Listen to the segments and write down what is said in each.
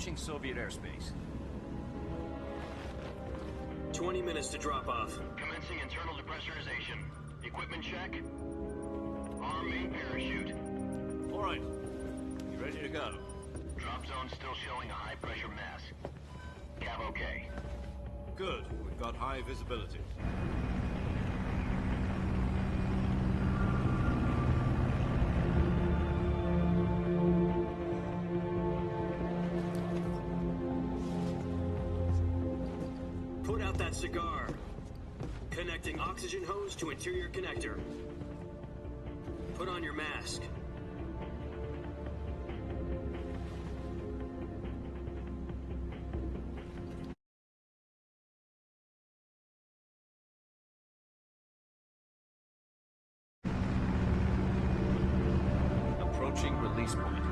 Approaching Soviet airspace. 20 minutes to drop off. Commencing internal depressurization. Equipment check. Arm main parachute. All right. You ready to go? Drop zone still showing a high pressure mass. Cav okay. Good. We've got high visibility. Put out that cigar. Connecting oxygen hose to interior connector. Put on your mask. Approaching release point.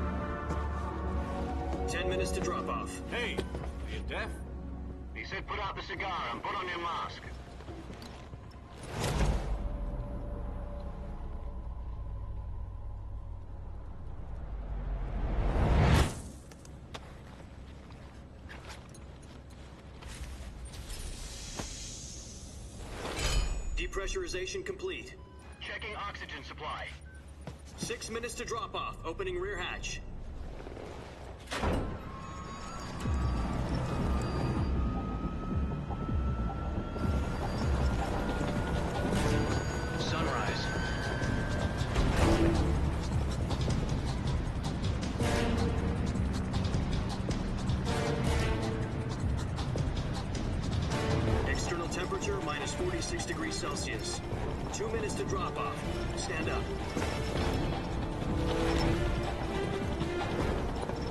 10 minutes to drop off. Hey, are you deaf? He said put out the cigar and put on your mask. Depressurization complete. Checking oxygen supply. 6 minutes to drop off. Opening rear hatch. Sunrise. External temperature minus 46 degrees Celsius. 2 minutes to drop off. Stand up.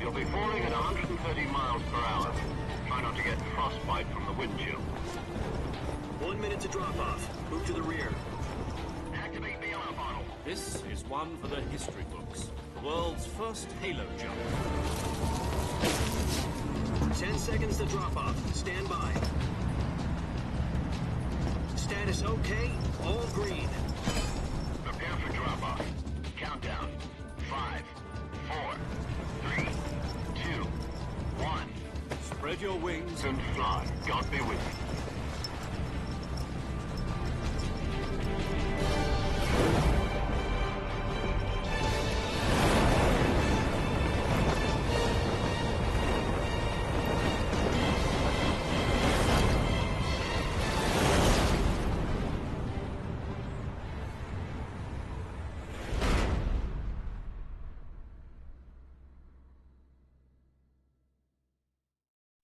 You'll be falling at 130 miles per hour. Try not to get frostbite from the wind chill. 1 minute to drop off. Move to the rear. Activate bailout bottle. This is one for the history books. The world's first Halo jump. 10 seconds to drop off. Stand by. Status okay. All green. Prepare for drop-off. Countdown. 5, 4, 3, 2, 1. Spread your wings And fly. God be with you.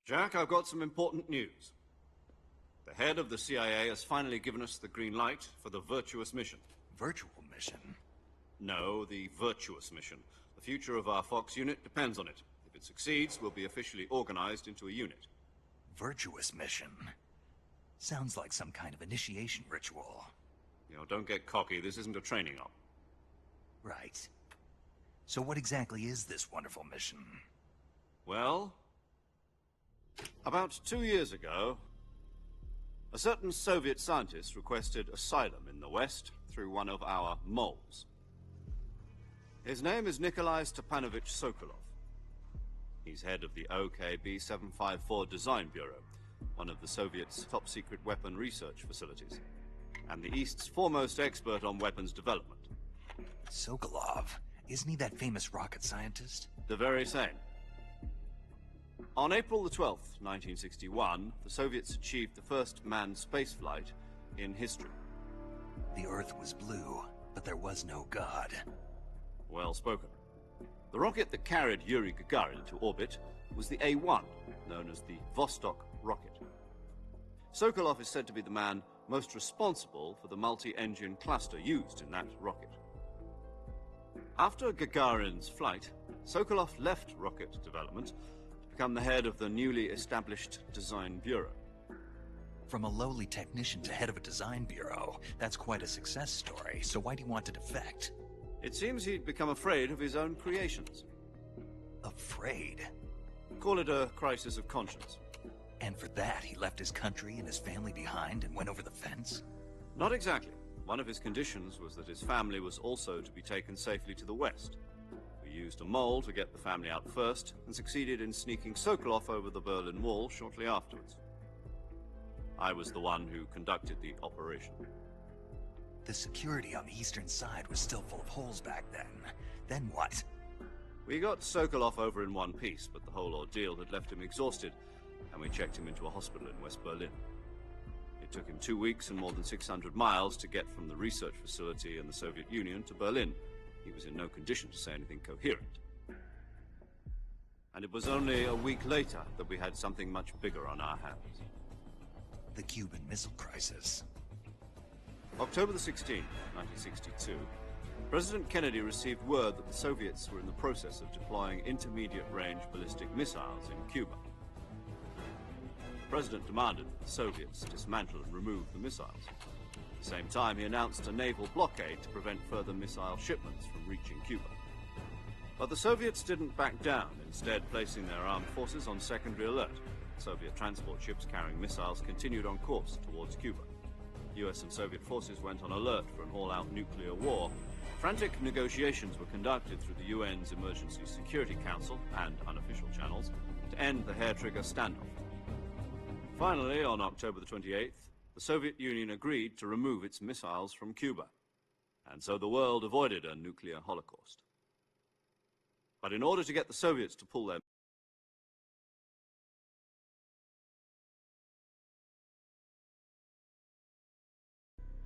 Jack, I've got some important news. The head of the CIA has finally given us the green light for the Virtuous mission. Virtual mission? No, the Virtuous mission. The future of our Fox unit depends on it. If it succeeds, we'll be officially organized into a unit. Virtuous mission? Sounds like some kind of initiation ritual. You know, don't get cocky. This isn't a training op. Right. So what exactly is this wonderful mission? Well, about 2 years ago, a certain Soviet scientist requested asylum in the West through one of our moles. His name is Nikolai Stepanovich Sokolov. He's head of the OKB-754 Design Bureau, one of the Soviets' top-secret weapon research facilities, and the East's foremost expert on weapons development. Sokolov? Isn't he that famous rocket scientist? The very same. On April the 12th, 1961, the Soviets achieved the first manned spaceflight in history. The Earth was blue, but there was no God. Well spoken. The rocket that carried Yuri Gagarin into orbit was the A-1, known as the Vostok rocket. Sokolov is said to be the man most responsible for the multi-engine cluster used in that rocket. After Gagarin's flight, Sokolov left rocket development to become the head of the newly established Design Bureau. From a lowly technician to head of a design bureau, that's quite a success story, so why do you want to defect? It seems he'd become afraid of his own creations. Afraid? Call it a crisis of conscience. And for that, he left his country and his family behind and went over the fence? Not exactly. One of his conditions was that his family was also to be taken safely to the West. For used a mole to get the family out first, and succeeded in sneaking Sokolov over the Berlin Wall shortly afterwards. I was the one who conducted the operation. The security on the eastern side was still full of holes back then. Then what? We got Sokolov over in one piece, but the whole ordeal had left him exhausted, and we checked him into a hospital in West Berlin. It took him 2 weeks and more than 600 miles to get from the research facility in the Soviet Union to Berlin. He was in no condition to say anything coherent. And it was only a week later that we had something much bigger on our hands. The Cuban Missile Crisis. October the 16th, 1962, President Kennedy received word that the Soviets were in the process of deploying intermediate-range ballistic missiles in Cuba. The President demanded that the Soviets dismantle and remove the missiles. At the same time, he announced a naval blockade to prevent further missile shipments from reaching Cuba. But the Soviets didn't back down, instead placing their armed forces on secondary alert. Soviet transport ships carrying missiles continued on course towards Cuba. US and Soviet forces went on alert for an all-out nuclear war. Frantic negotiations were conducted through the UN's Emergency Security Council and unofficial channels to end the hair-trigger standoff. Finally, on October the 28th, the Soviet Union agreed to remove its missiles from Cuba, and so the world avoided a nuclear holocaust. But in order to get the Soviets to pull their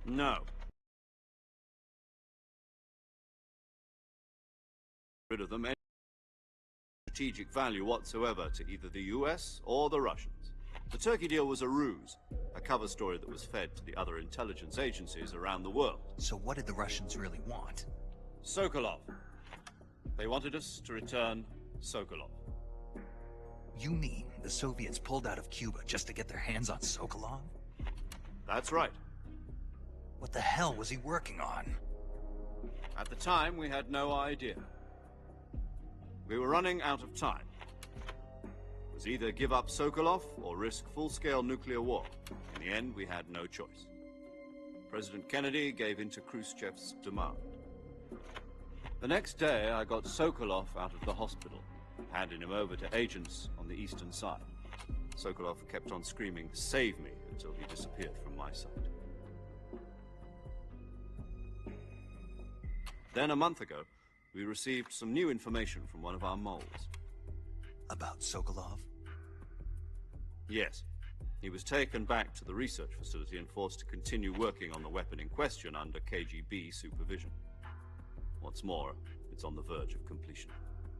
No. Rid of them any strategic value whatsoever to either the US or the Russians. The Turkey deal was a ruse, a cover story that was fed to the other intelligence agencies around the world. So what did the Russians really want? Sokolov. They wanted us to return Sokolov. You mean the Soviets pulled out of Cuba just to get their hands on Sokolov? That's right. What the hell was he working on? At the time, we had no idea. We were running out of time. It was either give up Sokolov or risk full-scale nuclear war. In the end, we had no choice. President Kennedy gave in to Khrushchev's demand. The next day, I got Sokolov out of the hospital, handing him over to agents on the eastern side. Sokolov kept on screaming, "Save me," until he disappeared from my sight. Then, a month ago, we received some new information from one of our moles. About Sokolov? Yes. He was taken back to the research facility and forced to continue working on the weapon in question under KGB supervision. What's more, it's on the verge of completion.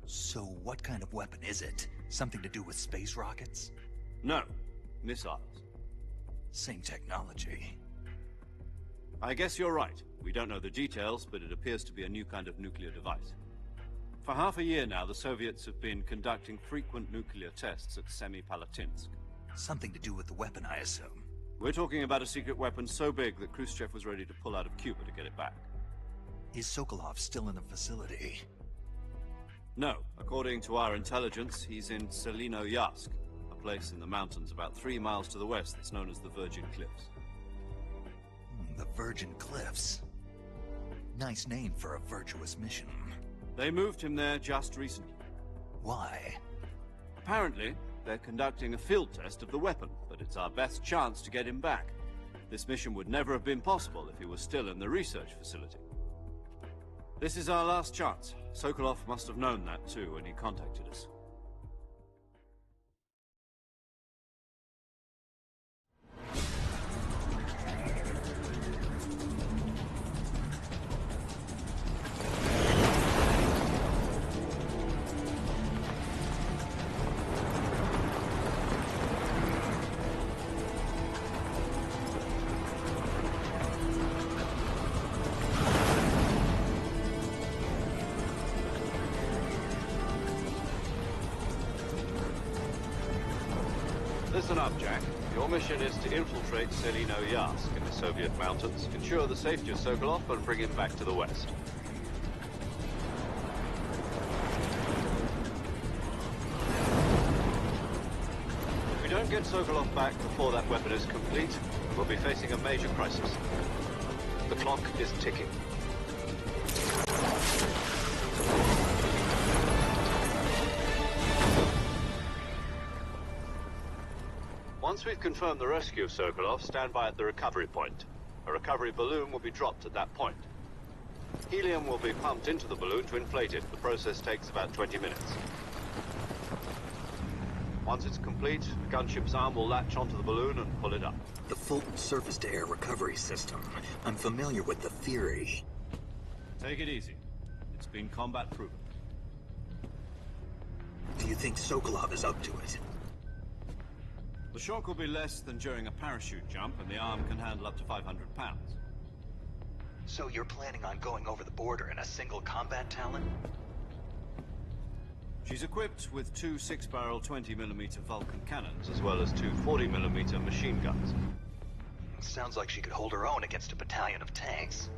So what kind of weapon is it? Something to do with space rockets? No. Missiles. Same technology. I guess you're right. We don't know the details, but it appears to be a new kind of nuclear device. For half a year now, the Soviets have been conducting frequent nuclear tests at Semipalatinsk. Something to do with the weapon, I assume. We're talking about a secret weapon so big that Khrushchev was ready to pull out of Cuba to get it back. Is Sokolov still in the facility? No. According to our intelligence, he's in Selino-Yarsk, a place in the mountains about 3 miles to the west that's known as the Virgin Cliffs. The Virgin Cliffs. Nice name for a virtuous mission. They moved him there just recently. Why? Apparently, they're conducting a field test of the weapon, but it's our best chance to get him back. This mission would never have been possible if he was still in the research facility. This is our last chance. Sokolov must have known that too when he contacted us. Listen up, Jack. Your mission is to infiltrate Selino-Yarsk in the Soviet mountains, ensure the safety of Sokolov, and bring him back to the West. If we don't get Sokolov back before that weapon is complete, we'll be facing a major crisis. The clock is ticking. Once we've confirmed the rescue of Sokolov, stand by at the recovery point. A recovery balloon will be dropped at that point. Helium will be pumped into the balloon to inflate it. The process takes about 20 minutes. Once it's complete, the gunship's arm will latch onto the balloon and pull it up. The Fulton surface-to-air recovery system. I'm familiar with the theory. Take it easy. It's been combat proven. Do you think Sokolov is up to it? The shock will be less than during a parachute jump, and the arm can handle up to 500 pounds. So you're planning on going over the border in a single combat Talon? She's equipped with two 6-barrel 20mm Vulcan cannons, as well as two 40mm machine guns. Sounds like she could hold her own against a battalion of tanks.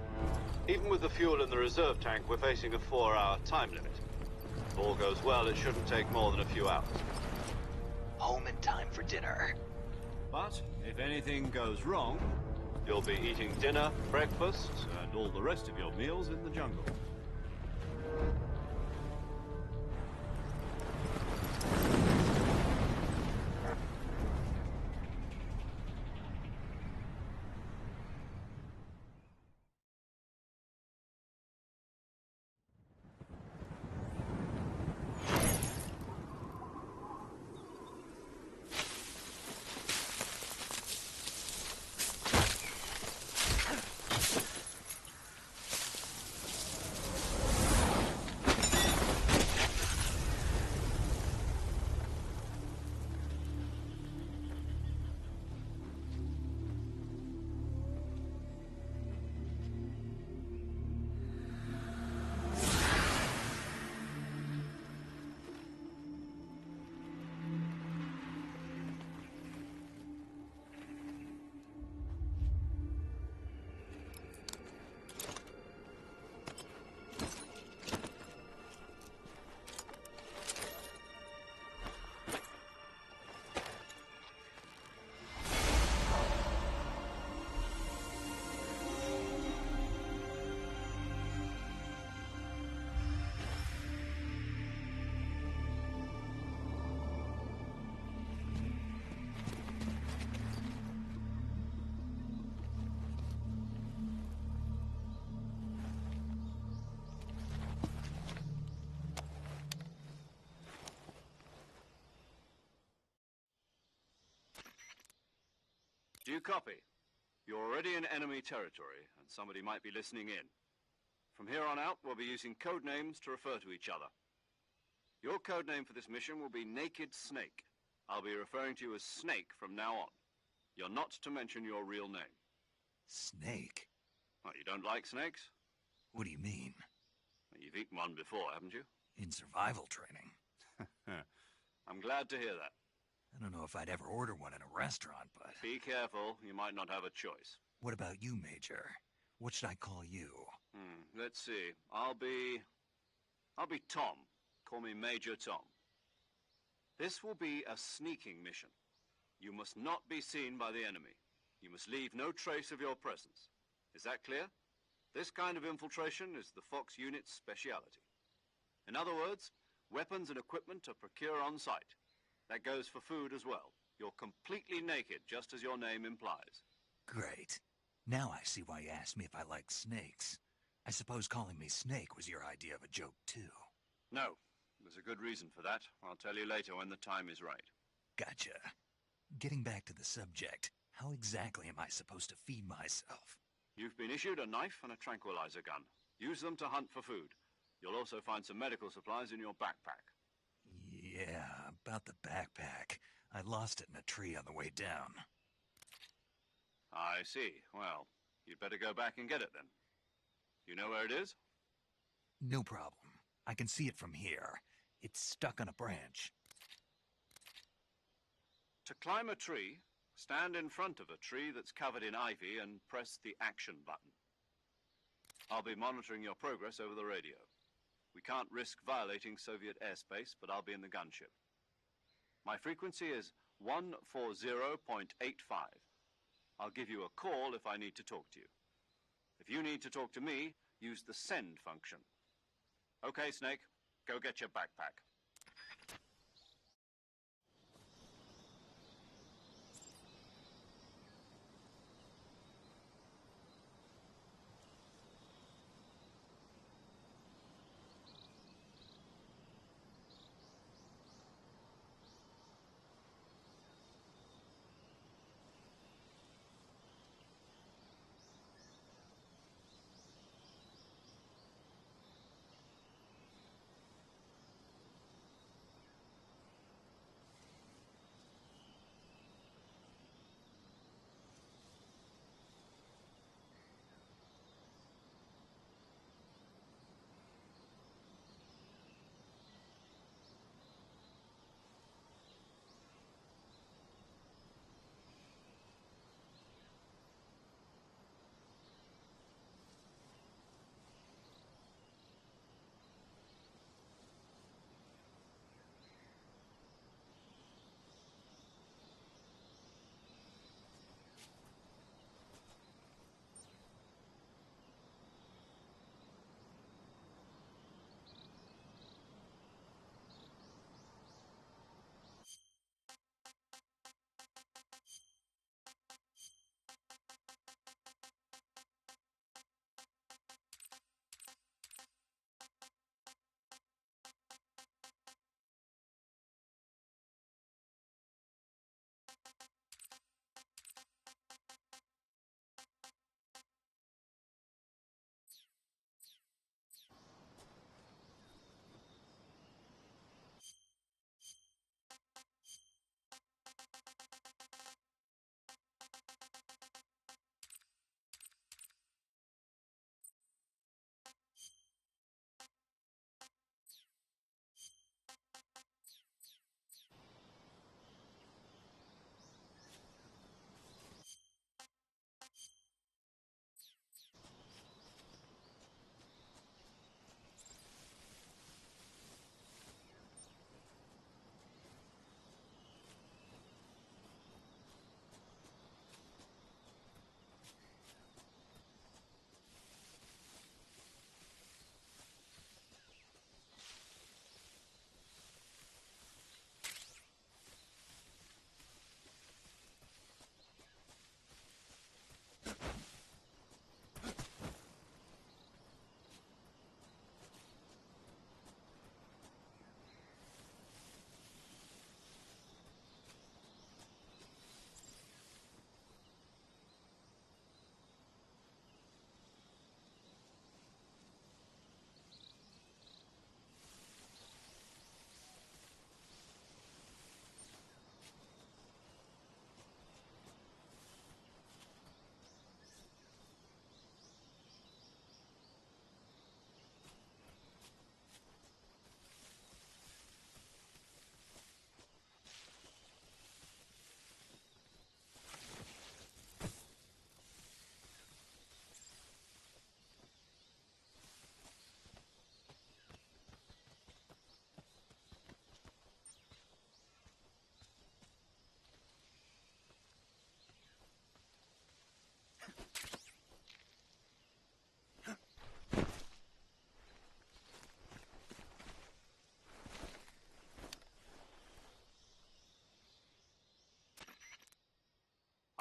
Even with the fuel in the reserve tank, we're facing a 4-hour time limit. If all goes well, it shouldn't take more than a few hours. Home in time for dinner. But if anything goes wrong, you'll be eating dinner, breakfast, and all the rest of your meals in the jungle. Do you copy? You're already in enemy territory, and somebody might be listening in. From here on out, we'll be using code names to refer to each other. Your code name for this mission will be Naked Snake. I'll be referring to you as Snake from now on. You're not to mention your real name. Snake? What, you don't like snakes? What do you mean? Well, you've eaten one before, haven't you? In survival training. I'm glad to hear that. I don't know if I'd ever order one in a restaurant, but... Be careful, you might not have a choice. What about you, Major? What should I call you? Let's see. I'll be Tom. Call me Major Tom. This will be a sneaking mission. You must not be seen by the enemy. You must leave no trace of your presence. Is that clear? This kind of infiltration is the Fox unit's speciality. In other words, weapons and equipment are procured on site. That goes for food as well. You're completely naked, just as your name implies. Great. Now I see why you asked me if I like snakes. I suppose calling me Snake was your idea of a joke, too. No. There's a good reason for that. I'll tell you later when the time is right. Gotcha. Getting back to the subject, how exactly am I supposed to feed myself? You've been issued a knife and a tranquilizer gun. Use them to hunt for food. You'll also find some medical supplies in your backpack. Yeah, about the backpack. I lost it in a tree on the way down. I see. Well, you'd better go back and get it then. You know where it is? No problem. I can see it from here. It's stuck on a branch. To climb a tree, stand in front of a tree that's covered in ivy and press the action button. I'll be monitoring your progress over the radio. We can't risk violating Soviet airspace, but I'll be in the gunship. My frequency is 140.85. I'll give you a call if I need to talk to you. If you need to talk to me, use the send function. Okay, Snake, go get your backpack.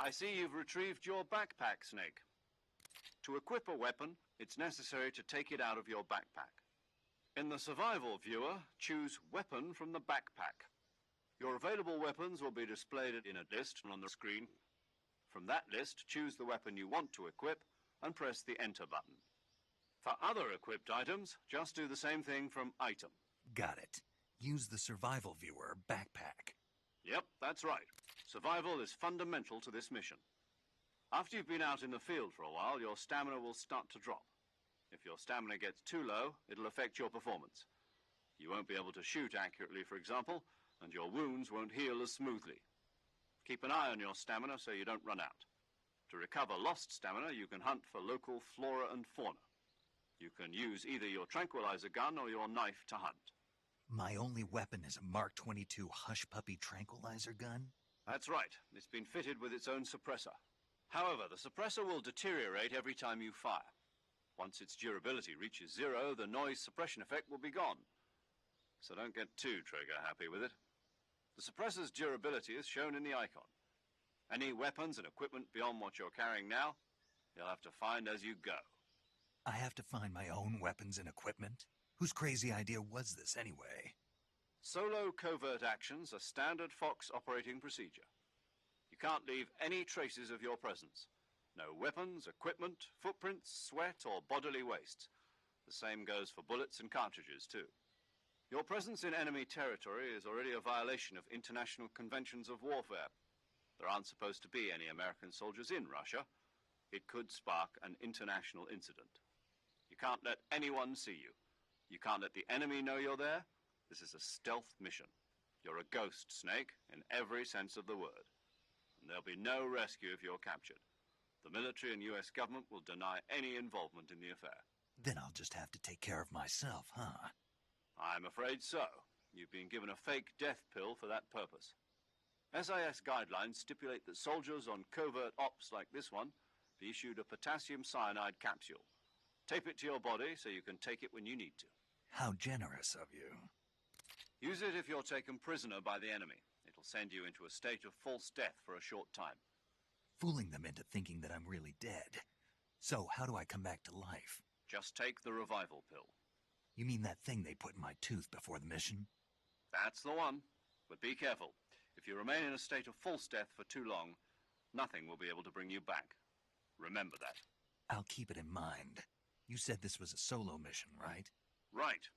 I see you've retrieved your backpack, Snake. To equip a weapon, it's necessary to take it out of your backpack. In the survival viewer, choose Weapon from the backpack. Your available weapons will be displayed in a list on the screen. From that list, choose the weapon you want to equip and press the Enter button. For other equipped items, just do the same thing from Item. Got it. Use the survival viewer backpack. Yep, that's right. Survival is fundamental to this mission. After you've been out in the field for a while, your stamina will start to drop. If your stamina gets too low, it'll affect your performance. You won't be able to shoot accurately, for example, and your wounds won't heal as smoothly. Keep an eye on your stamina so you don't run out. To recover lost stamina, you can hunt for local flora and fauna. You can use either your tranquilizer gun or your knife to hunt. My only weapon is a Mark 22 Hush Puppy tranquilizer gun? That's right. It's been fitted with its own suppressor. However, the suppressor will deteriorate every time you fire. Once its durability reaches 0, the noise suppression effect will be gone. So don't get too trigger-happy with it. The suppressor's durability is shown in the icon. Any weapons and equipment beyond what you're carrying now, you'll have to find as you go. I have to find my own weapons and equipment? Whose crazy idea was this, anyway? Solo covert actions are standard Fox operating procedure. You can't leave any traces of your presence. No weapons, equipment, footprints, sweat, or bodily waste. The same goes for bullets and cartridges, too. Your presence in enemy territory is already a violation of international conventions of warfare. There aren't supposed to be any American soldiers in Russia. It could spark an international incident. You can't let anyone see you. You can't let the enemy know you're there. This is a stealth mission. You're a ghost, Snake, in every sense of the word. And there'll be no rescue if you're captured. The military and U.S. government will deny any involvement in the affair. Then I'll just have to take care of myself, huh? I'm afraid so. You've been given a fake death pill for that purpose. SIS guidelines stipulate that soldiers on covert ops like this one be issued a potassium cyanide capsule. Tape it to your body so you can take it when you need to. How generous of you. Use it if you're taken prisoner by the enemy. It'll send you into a state of false death for a short time. Fooling them into thinking that I'm really dead. So, how do I come back to life? Just take the revival pill. You mean that thing they put in my tooth before the mission? That's the one. But be careful. If you remain in a state of false death for too long, nothing will be able to bring you back. Remember that. I'll keep it in mind. You said this was a solo mission, right? Right.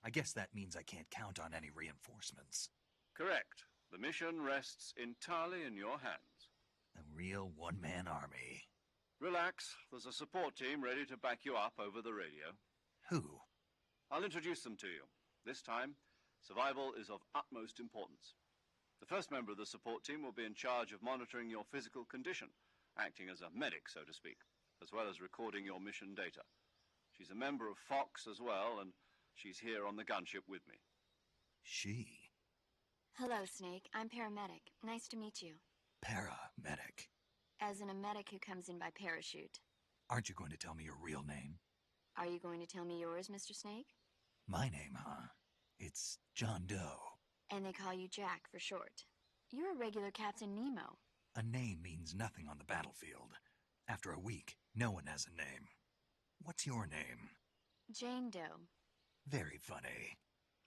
I guess that means I can't count on any reinforcements. Correct. The mission rests entirely in your hands. A real one-man army. Relax. There's a support team ready to back you up over the radio. Who? I'll introduce them to you. This time, survival is of utmost importance. The first member of the support team will be in charge of monitoring your physical condition, acting as a medic, so to speak, as well as recording your mission data. She's a member of Fox as well, and she's here on the gunship with me. She? Hello, Snake. I'm paramedic. Nice to meet you. Paramedic. As in a medic who comes in by parachute. Aren't you going to tell me your real name? Are you going to tell me yours, Mr. Snake? My name, huh? It's John Doe. And they call you Jack for short. You're a regular Captain Nemo. A name means nothing on the battlefield. After a week, no one has a name. What's your name? Jane Doe. Very funny.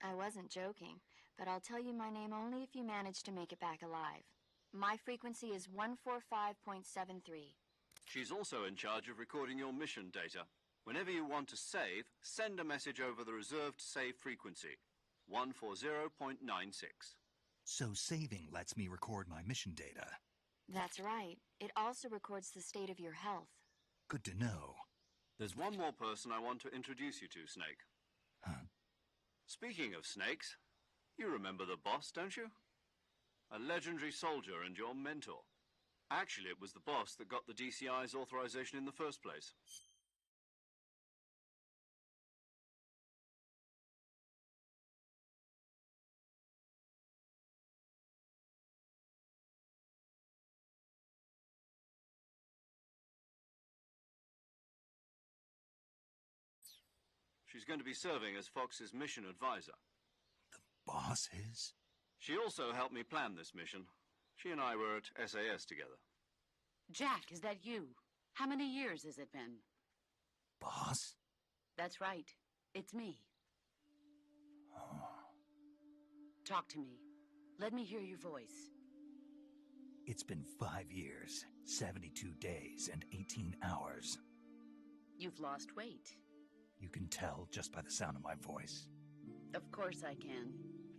I wasn't joking, but I'll tell you my name only if you manage to make it back alive. My frequency is 145.73. She's also in charge of recording your mission data. Whenever you want to save, send a message over the reserved save frequency, 140.96. So saving lets me record my mission data. That's right. It also records the state of your health. Good to know. There's one more person I want to introduce you to, Snake. Huh? Speaking of snakes, you remember the boss, don't you? A legendary soldier and your mentor. Actually, it was the boss that got the DCI's authorization in the first place. She's going to be serving as Fox's mission advisor. The boss is? She also helped me plan this mission. She and I were at SAS together. Jack, is that you? How many years has it been? Boss? That's right. It's me. Oh. Talk to me. Let me hear your voice. It's been 5 years, 72 days, and 18 hours. You've lost weight. You can tell just by the sound of my voice. Of course I can.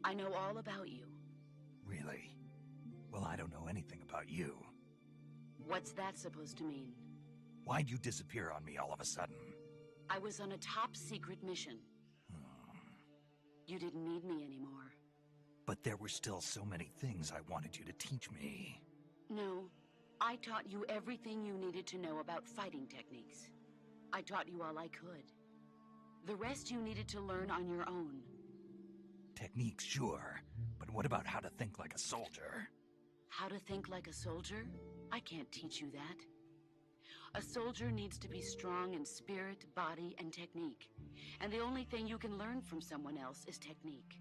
I know all about you. Really? Well, I don't know anything about you. What's that supposed to mean? Why'd you disappear on me all of a sudden? I was on a top-secret mission. You didn't need me anymore. But there were still so many things I wanted you to teach me. No, I taught you everything you needed to know about fighting techniques. I taught you all I could. The rest you needed to learn on your own. Techniques, sure. But what about how to think like a soldier? How to think like a soldier? I can't teach you that. A soldier needs to be strong in spirit, body, and technique. And the only thing you can learn from someone else is technique.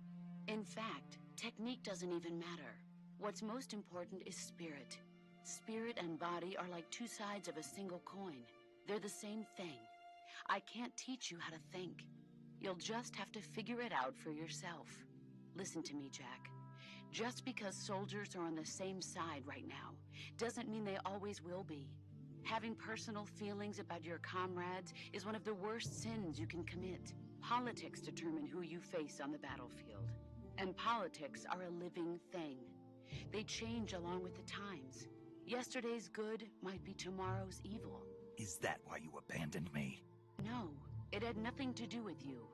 In fact, technique doesn't even matter. What's most important is spirit. Spirit and body are like two sides of a single coin. They're the same thing. I can't teach you how to think. You'll just have to figure it out for yourself. Listen to me, Jack. Just because soldiers are on the same side right now doesn't mean they always will be. Having personal feelings about your comrades is one of the worst sins you can commit. Politics determine who you face on the battlefield. And politics are a living thing. They change along with the times. Yesterday's good might be tomorrow's evil. Is that why you abandoned me? No, it had nothing to do with you.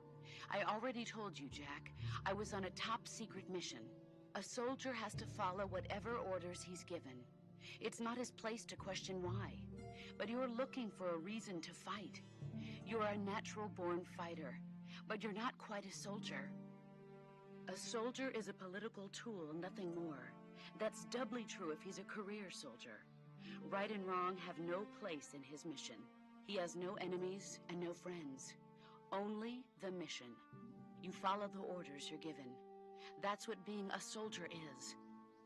I already told you, Jack. I was on a top-secret mission. A soldier has to follow whatever orders he's given. It's not his place to question why. But you're looking for a reason to fight. You're a natural-born fighter, but you're not quite a soldier. A soldier is a political tool, nothing more. That's doubly true if he's a career soldier. Right and wrong have no place in his mission. He has no enemies and no friends. Only the mission. You follow the orders you're given. That's what being a soldier is.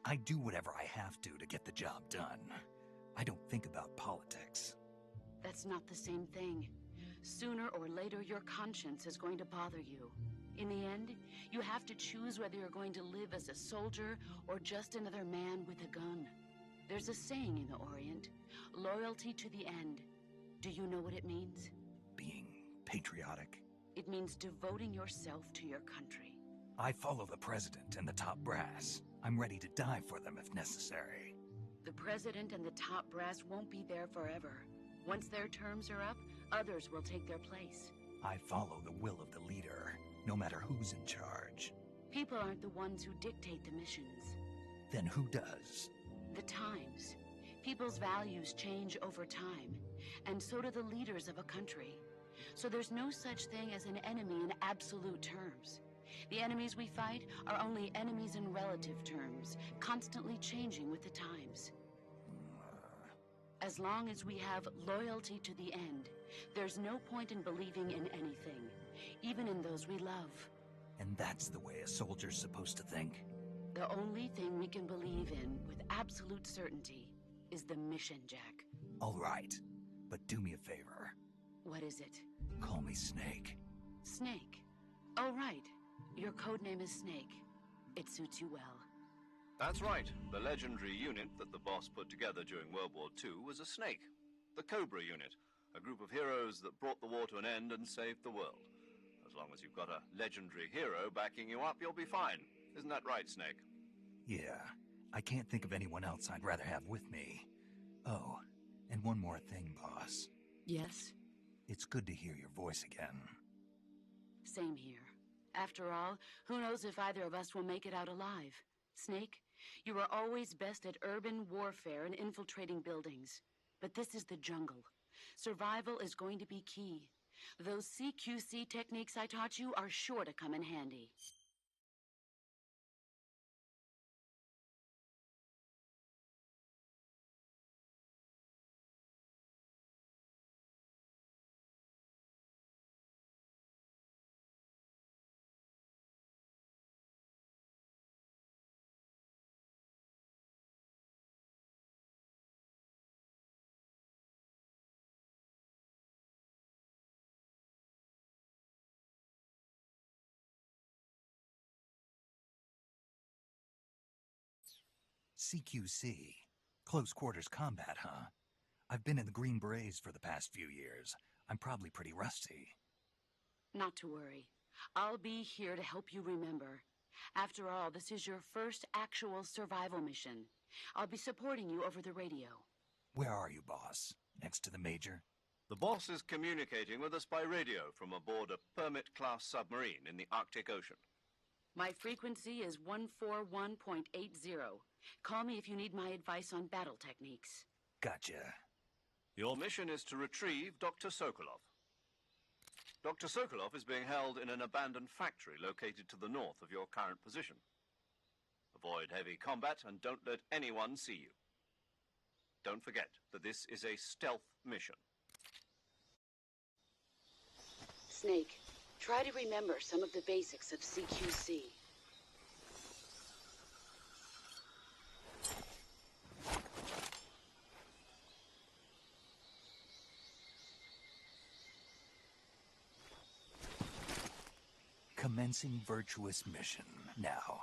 I do whatever I have to get the job done. I don't think about politics. That's not the same thing. Sooner or later, your conscience is going to bother you. In the end, you have to choose whether you're going to live as a soldier or just another man with a gun. There's a saying in the Orient, loyalty to the end. Do you know what it means? Being patriotic. It means devoting yourself to your country. I follow the president and the top brass. I'm ready to die for them if necessary. The president and the top brass won't be there forever. Once their terms are up, others will take their place. I follow the will of the leader, no matter who's in charge. People aren't the ones who dictate the missions. Then who does? The times. People's values change over time, and so do the leaders of a country. So there's no such thing as an enemy in absolute terms. The enemies we fight are only enemies in relative terms, constantly changing with the times. As long as we have loyalty to the end, there's no point in believing in anything, even in those we love. And that's the way a soldier's supposed to think? The only thing we can believe in with absolute certainty is the mission, Jack. All right, but do me a favor. What is it? Call me Snake. Snake. Oh, right. Your codename is Snake. It suits you well. That's right. The legendary unit that the boss put together during World War II was a snake. The Cobra unit, a group of heroes that brought the war to an end and saved the world. As long as you've got a legendary hero backing you up, you'll be fine. Isn't that right, Snake? Yeah, I can't think of anyone else I'd rather have with me. Oh, and one more thing, boss. Yes? It's good to hear your voice again. Same here. After all, who knows if either of us will make it out alive? Snake, you are always best at urban warfare and infiltrating buildings. But this is the jungle. Survival is going to be key. Those CQC techniques I taught you are sure to come in handy. CQC. Close quarters combat, huh? I've been in the Green Berets for the past few years. I'm probably pretty rusty. Not to worry. I'll be here to help you remember. After all, this is your first actual survival mission. I'll be supporting you over the radio. Where are you, boss? Next to the Major? The boss is communicating with us by radio from aboard a Permit-class submarine in the Arctic Ocean. My frequency is 141.80. Call me if you need my advice on battle techniques. Gotcha. Your mission is to retrieve Dr. Sokolov. Dr. Sokolov is being held in an abandoned factory located to the north of your current position. Avoid heavy combat and don't let anyone see you. Don't forget that this is a stealth mission. Snake, try to remember some of the basics of CQC. Commencing virtuous mission now.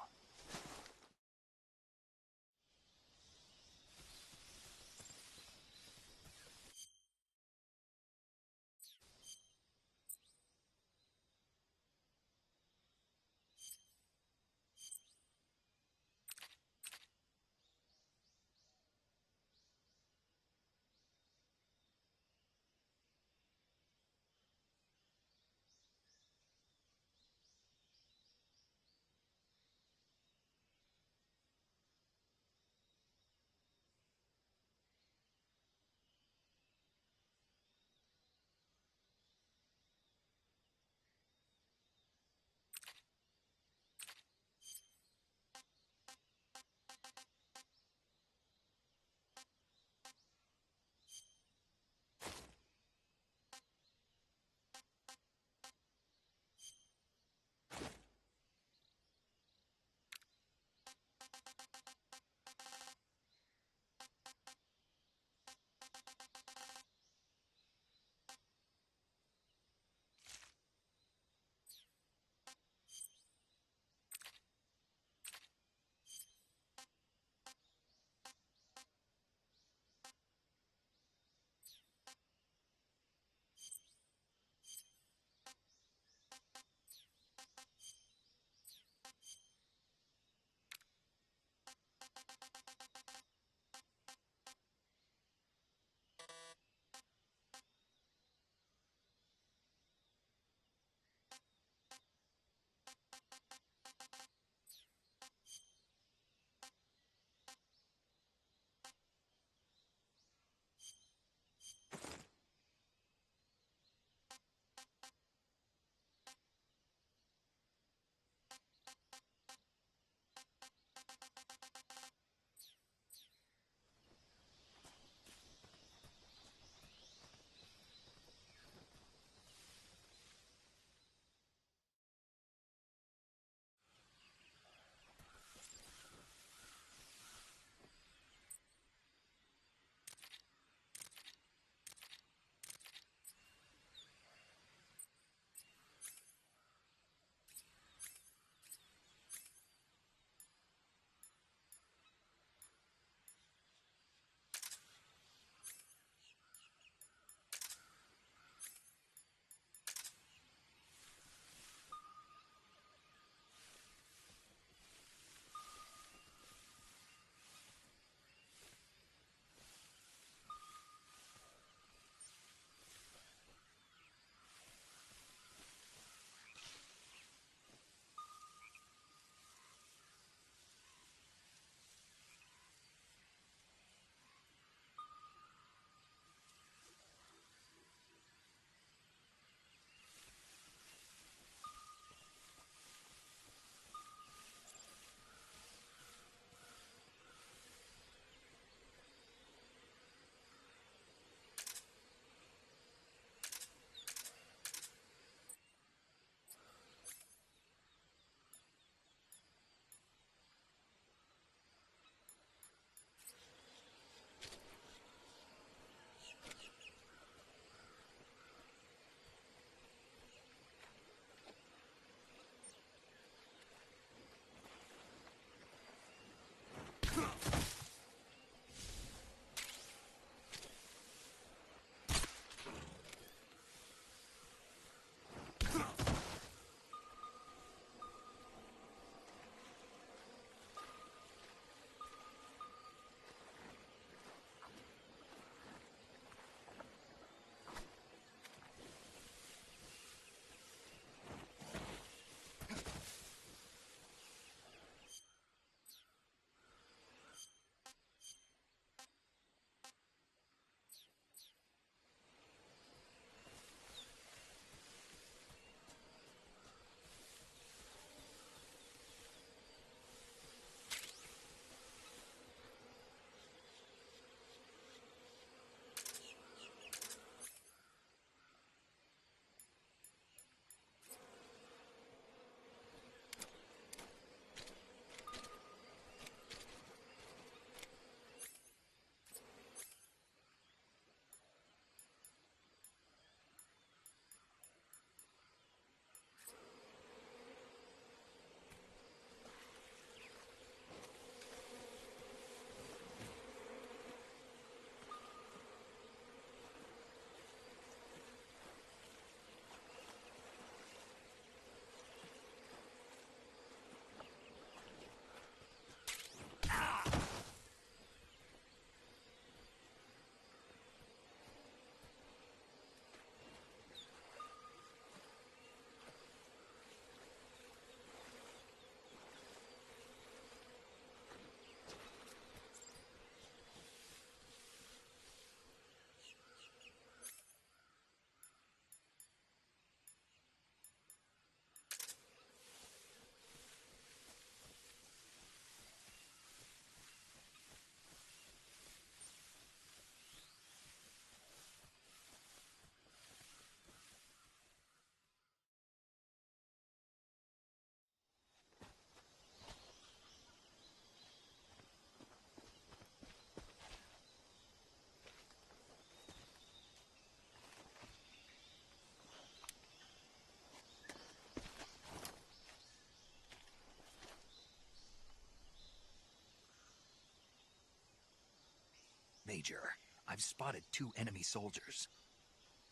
Major. I've spotted 2 enemy soldiers.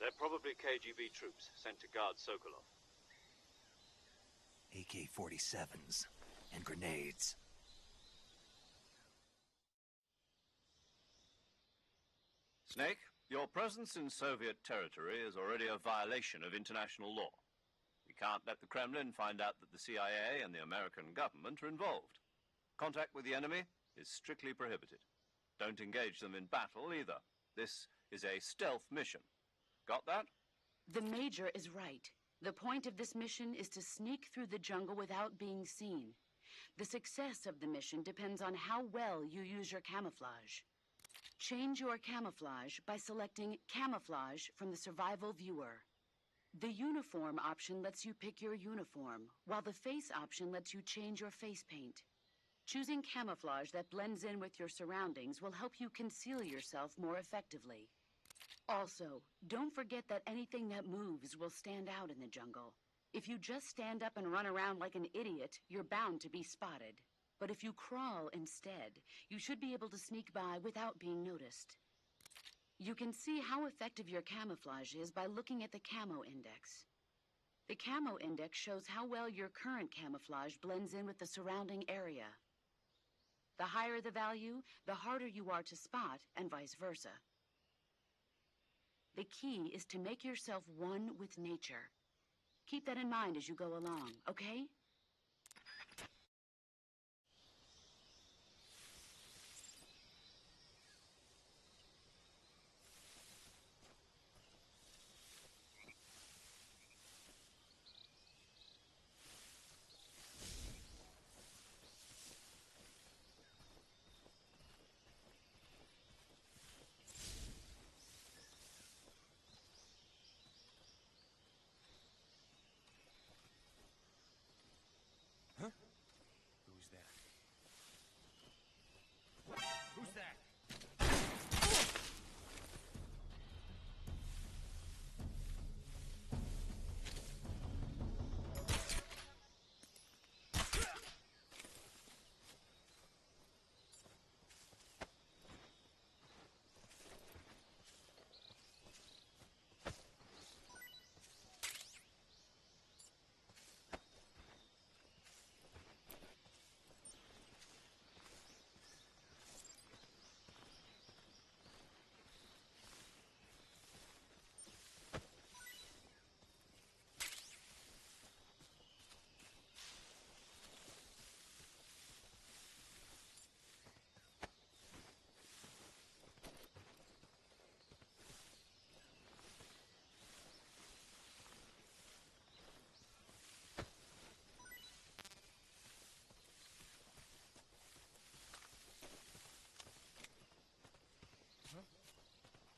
They're probably KGB troops sent to guard Sokolov. AK-47s and grenades. Snake, your presence in Soviet territory is already a violation of international law. We can't let the Kremlin find out that the CIA and the American government are involved. Contact with the enemy is strictly prohibited. Don't engage them in battle either. This is a stealth mission. Got that? The Major is right. The point of this mission is to sneak through the jungle without being seen. The success of the mission depends on how well you use your camouflage. Change your camouflage by selecting Camouflage from the Survival Viewer. The Uniform option lets you pick your uniform, while the Face option lets you change your face paint. Choosing camouflage that blends in with your surroundings will help you conceal yourself more effectively. Also, don't forget that anything that moves will stand out in the jungle. If you just stand up and run around like an idiot, you're bound to be spotted. But if you crawl instead, you should be able to sneak by without being noticed. You can see how effective your camouflage is by looking at the Camo Index. The Camo Index shows how well your current camouflage blends in with the surrounding area. The higher the value, the harder you are to spot, and vice versa. The key is to make yourself one with nature. Keep that in mind as you go along, okay?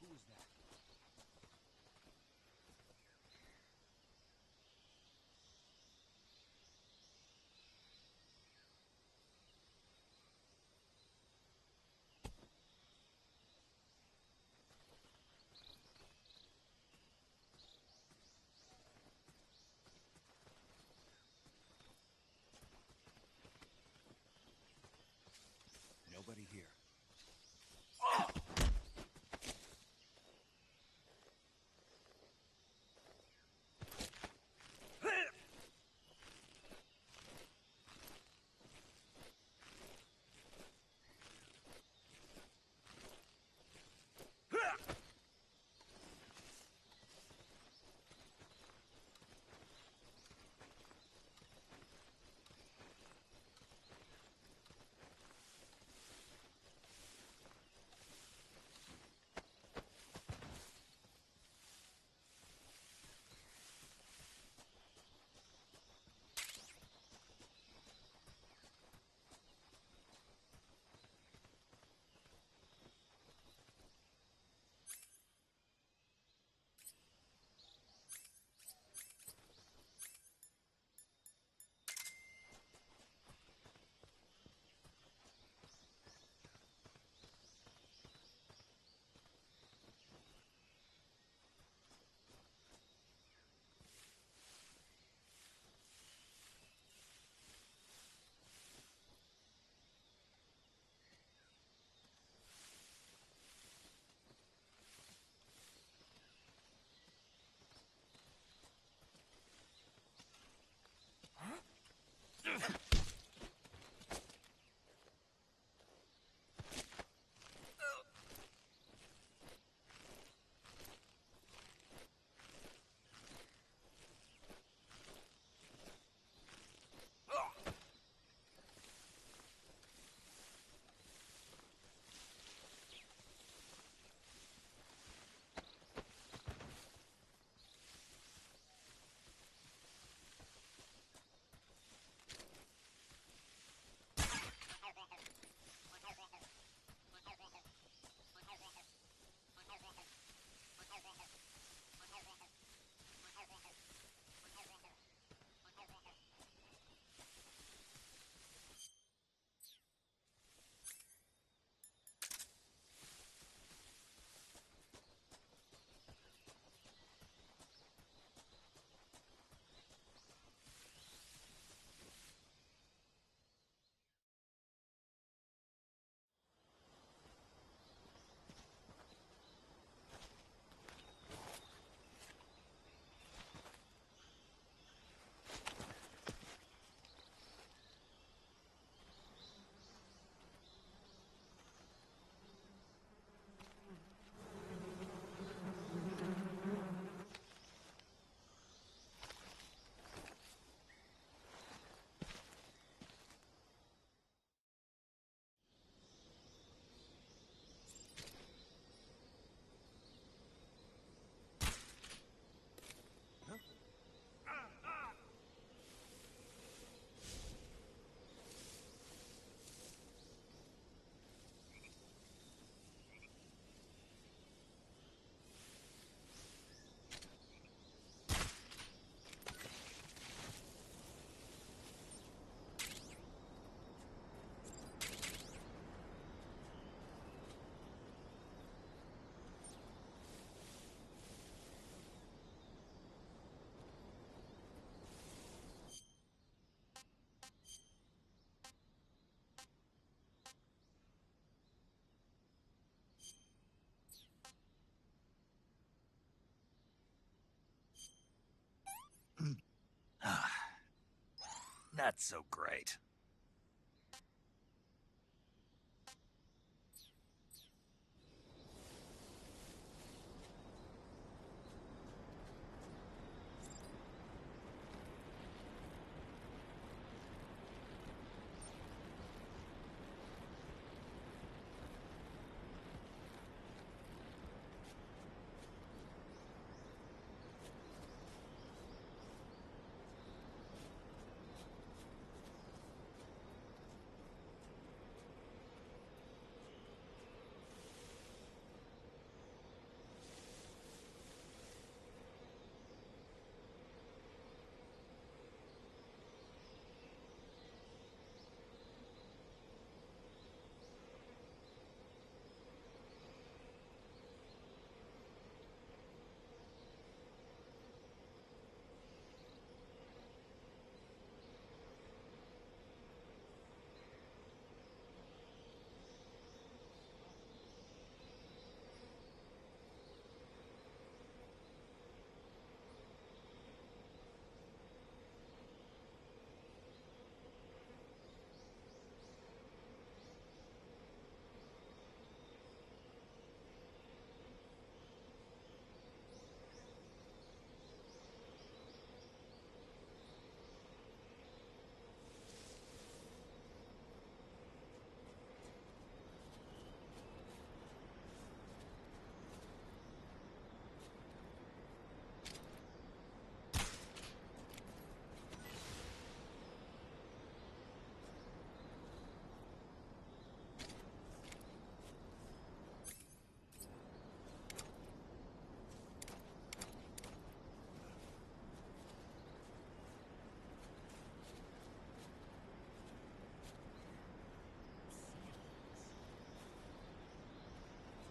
Who's that? Nobody here. That's so great.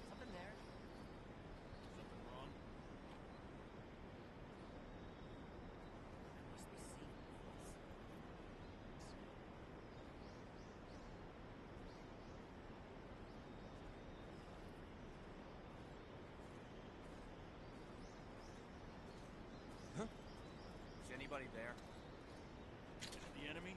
Something there? Something wrong? I must be seeing things. Is anybody there? Is it the enemy?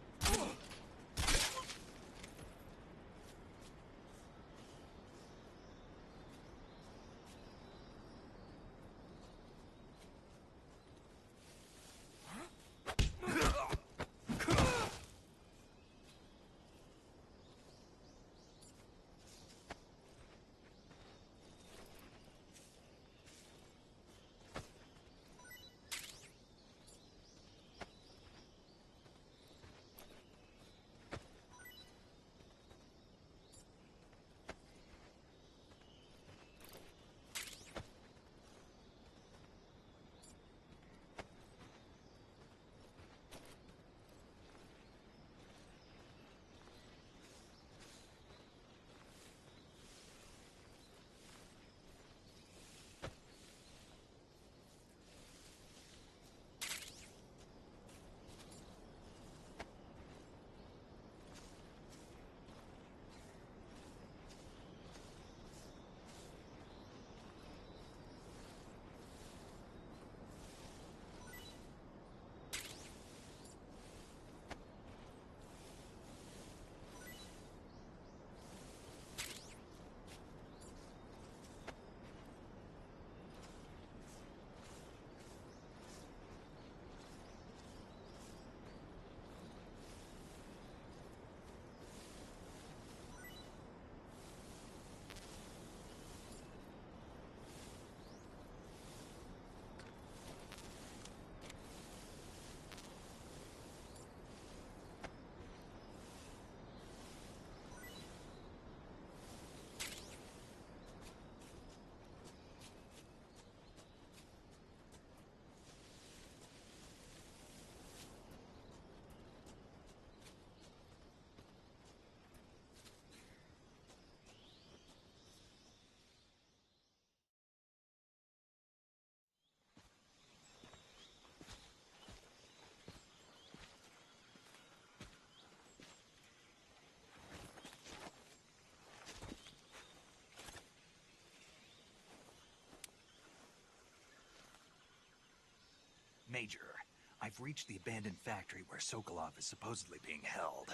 Major, I've reached the abandoned factory where Sokolov is supposedly being held.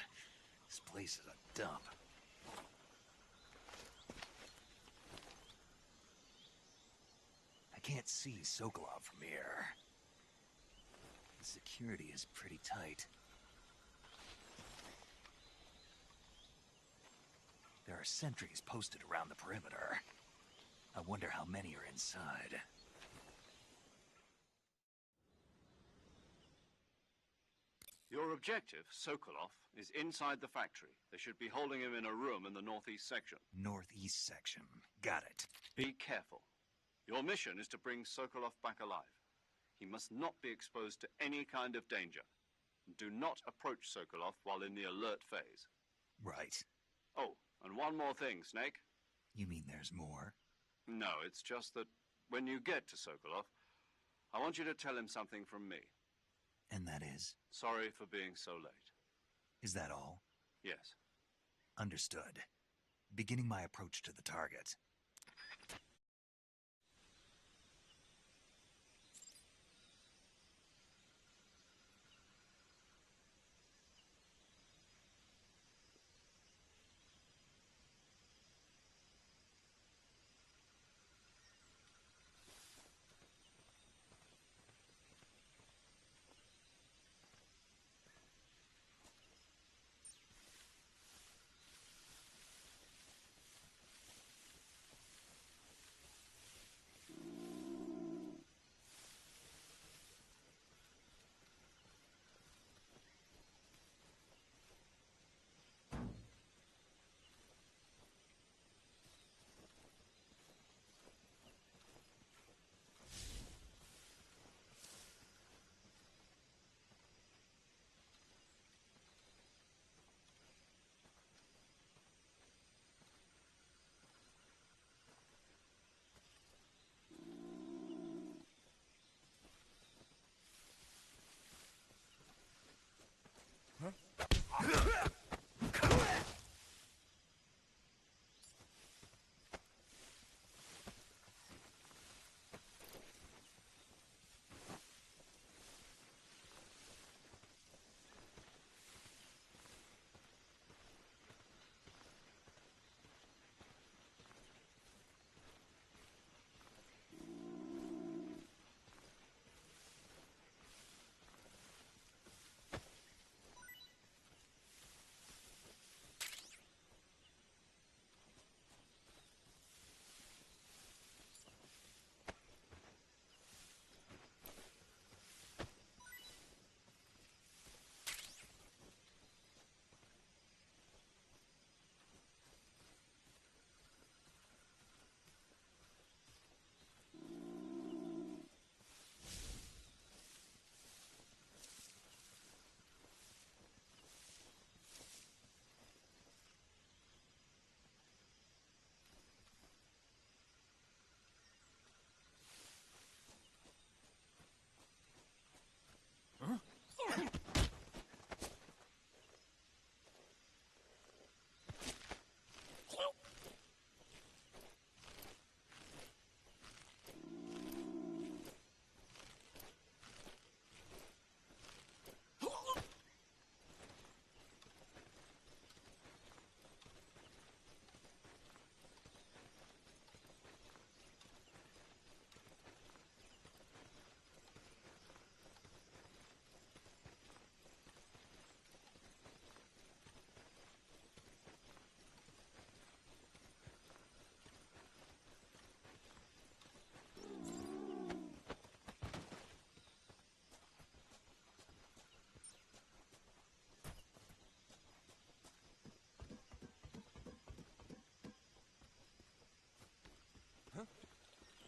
This place is a dump. I can't see Sokolov from here. The security is pretty tight. There are sentries posted around the perimeter. I wonder how many are inside. Your objective, Sokolov, is inside the factory. They should be holding him in a room in the northeast section. Northeast section. Got it. Be careful. Your mission is to bring Sokolov back alive. He must not be exposed to any kind of danger. Do not approach Sokolov while in the alert phase. Right. Oh, and one more thing, Snake. You mean there's more? No, it's just that when you get to Sokolov, I want you to tell him something from me. And that is? Sorry for being so late. Is that all? Yes. Understood. Beginning my approach to the target.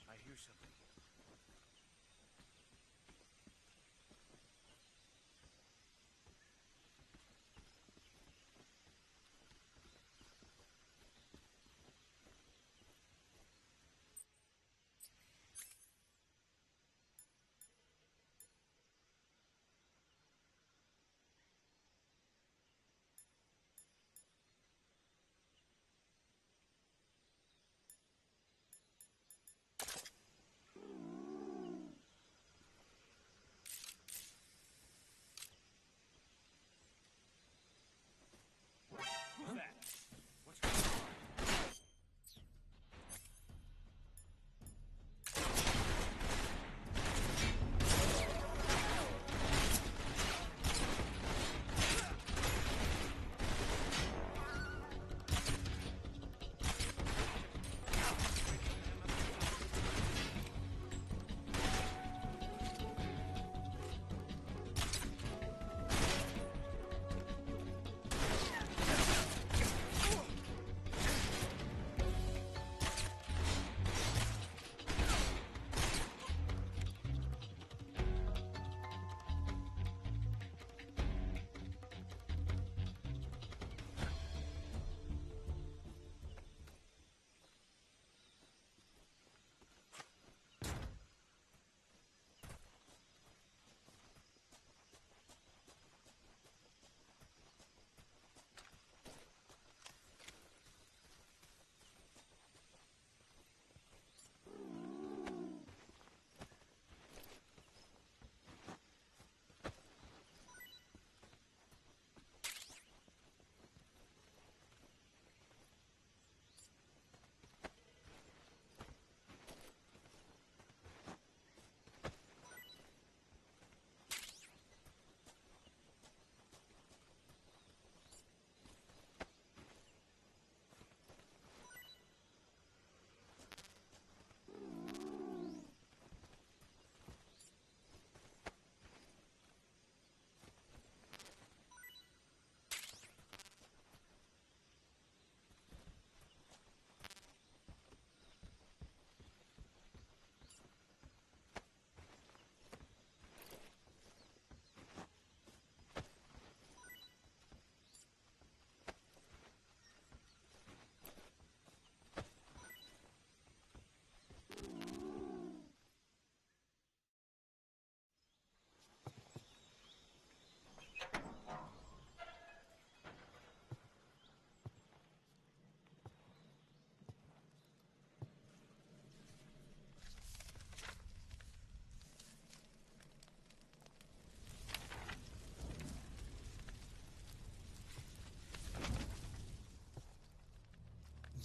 I hear something.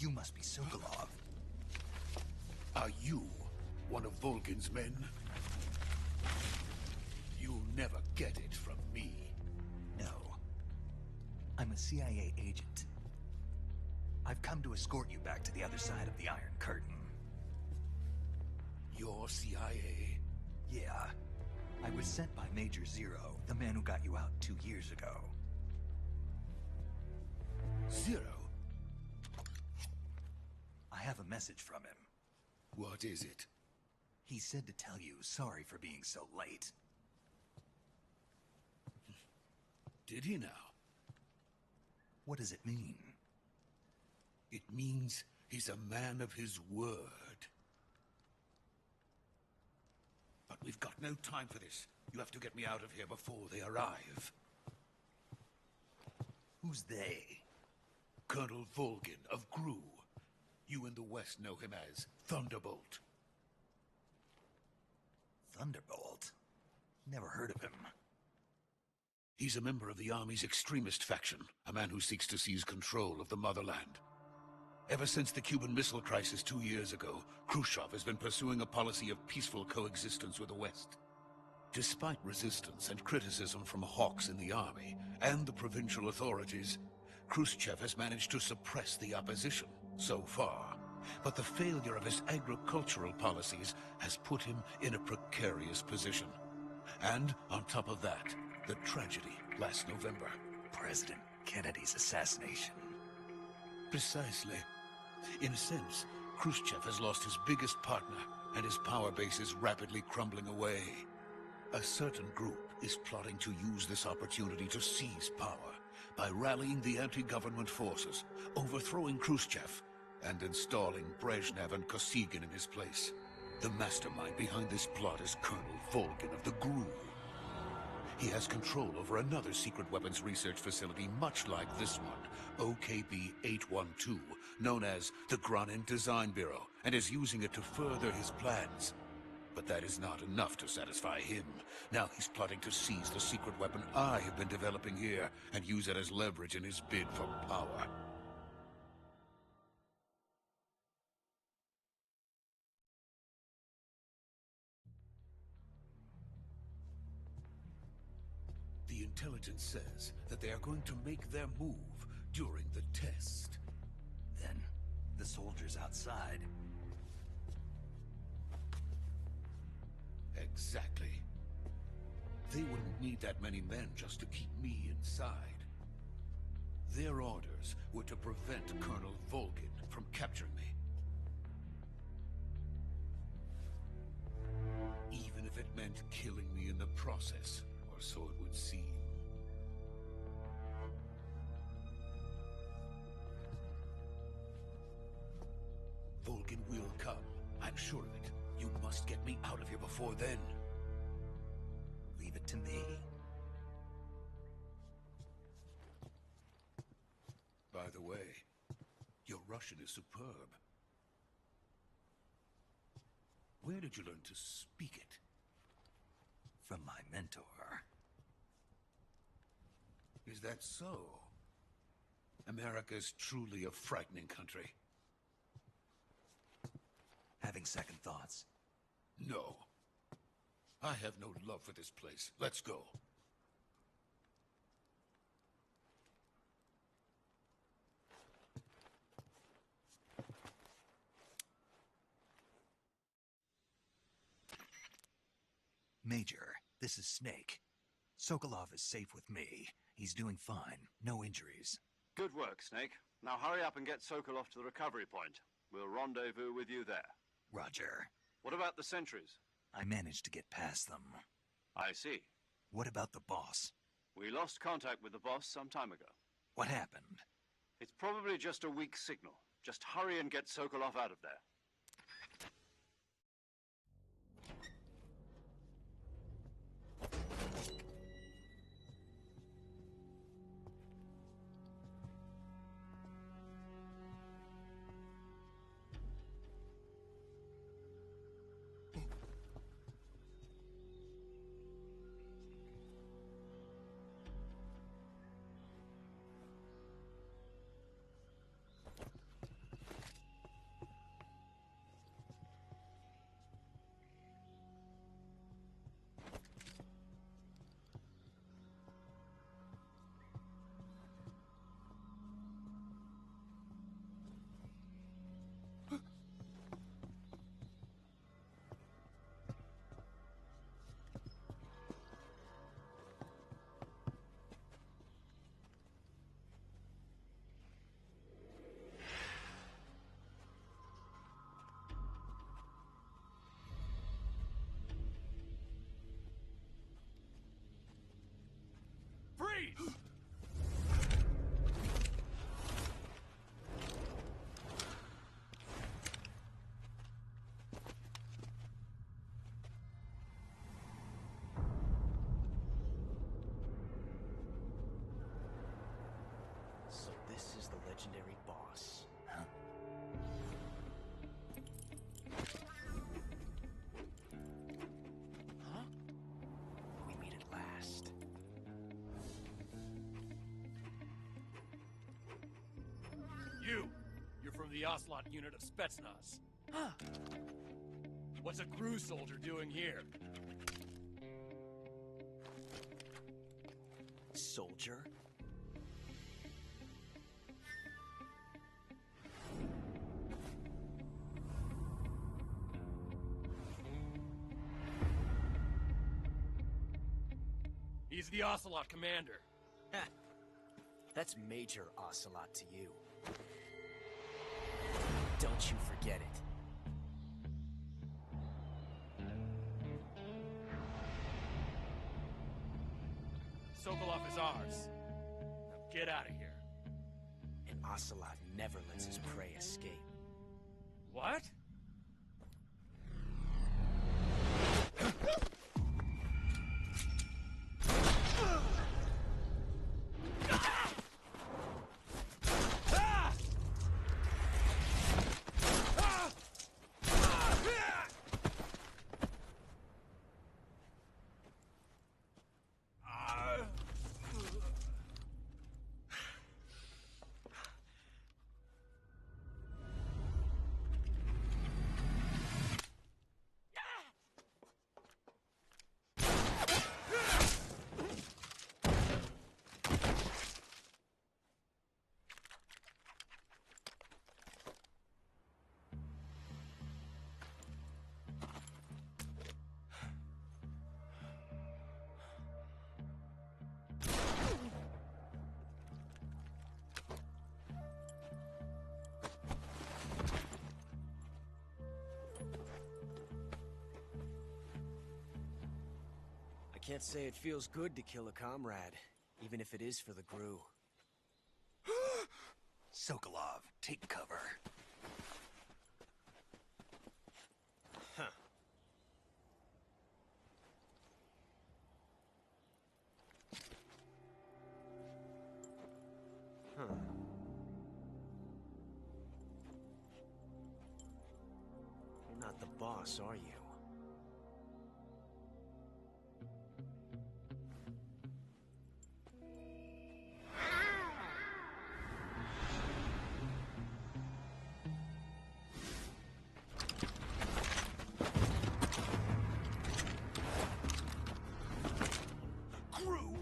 You must be Sokolov. Are you one of Volgin's men? You'll never get it from me. No. I'm a CIA agent. I've come to escort you back to the other side of the Iron Curtain. You're CIA? Yeah. I was sent by Major Zero, the man who got you out 2 years ago. Zero? I have a message from him. What is it? He said to tell you sorry for being so late. Did he now? What does it mean? It means he's a man of his word. But we've got no time for this. You have to get me out of here before they arrive. Who's they? Colonel Volgin of GRU. You in the West know him as Thunderbolt. Thunderbolt? Never heard of him. He's a member of the Army's extremist faction, a man who seeks to seize control of the motherland. Ever since the Cuban Missile Crisis 2 years ago, Khrushchev has been pursuing a policy of peaceful coexistence with the West. Despite resistance and criticism from hawks in the army and the provincial authorities, Khrushchev has managed to suppress the opposition so far. But the failure of his agricultural policies has put him in a precarious position. And on top of that, the tragedy last November. President Kennedy's assassination. Precisely. In a sense, Khrushchev has lost his biggest partner, and his power base is rapidly crumbling away. A certain group is plotting to use this opportunity to seize power by rallying the anti-government forces, overthrowing Khrushchev, and installing Brezhnev and Kosygin in his place. The mastermind behind this plot is Colonel Volgin of the GRU. He has control over another secret weapons research facility much like this one, OKB-812, known as the Granin Design Bureau, and is using it to further his plans. But that is not enough to satisfy him. Now he's plotting to seize the secret weapon I have been developing here and use it as leverage in his bid for power. The intelligence says that they are going to make their move during the test. Then, the soldiers outside. Exactly. They wouldn't need that many men just to keep me inside. Their orders were to prevent Colonel Volgin from capturing me. Even if it meant killing me in the process, or so it would seem. Volgin will come. I'm sure of it. You must get me out of here before then. Leave it to me. By the way, your Russian is superb. Where did you learn to speak it? From my mentor. Is that so? America's truly a frightening country. Having second thoughts? No. I have no love for this place. Let's go. Major, this is Snake. Sokolov is safe with me. He's doing fine. No injuries. Good work, Snake. Now hurry up and get Sokolov to the recovery point. We'll rendezvous with you there. Roger. What about the sentries? I managed to get past them. I see. What about the boss? We lost contact with the boss some time ago. What happened? It's probably just a weak signal. Just hurry and get Sokolov out of there. legendary boss. Huh? Huh? We meet at last. You're from the Ocelot unit of Spetsnaz. Huh. What's a crew soldier doing here? Soldier? He's the Ocelot commander. Ha! That's Major Ocelot to you. Don't you forget it. Sokolov is ours. Now get out of here. And Ocelot never lets his prey escape. What? I can't say it feels good to kill a comrade, even if it is for the Gru. Sokolov, take cover. Huh. Huh. You're not the boss, are you?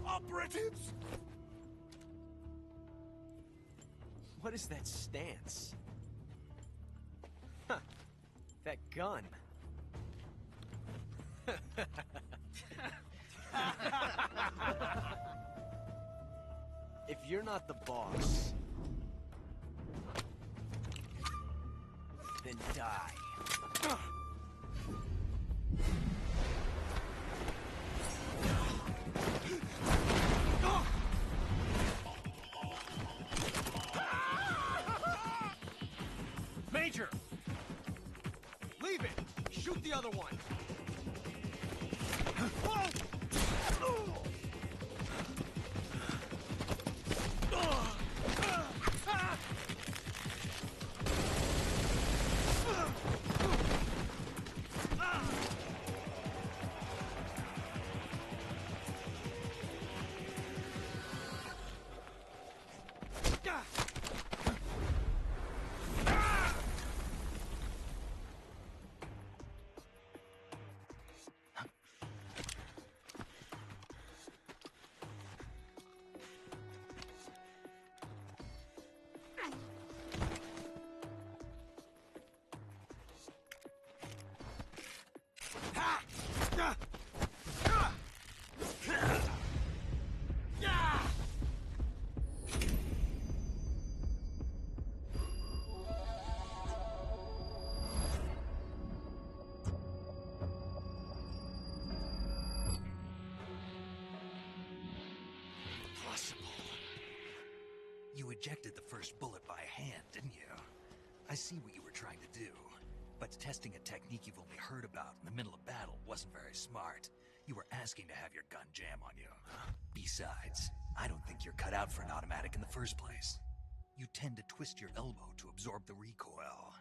Operatives! What is that stance? Huh. That gun. If you're not the boss, then die. Major! Leave it! Shoot the other one! You ejected the first bullet by hand, didn't you? I see what you were trying to do. But testing a technique you've only heard about in the middle of battle wasn't very smart. You were asking to have your gun jam on you. Besides, I don't think you're cut out for an automatic in the first place. you tend to twist your elbow to absorb the recoil.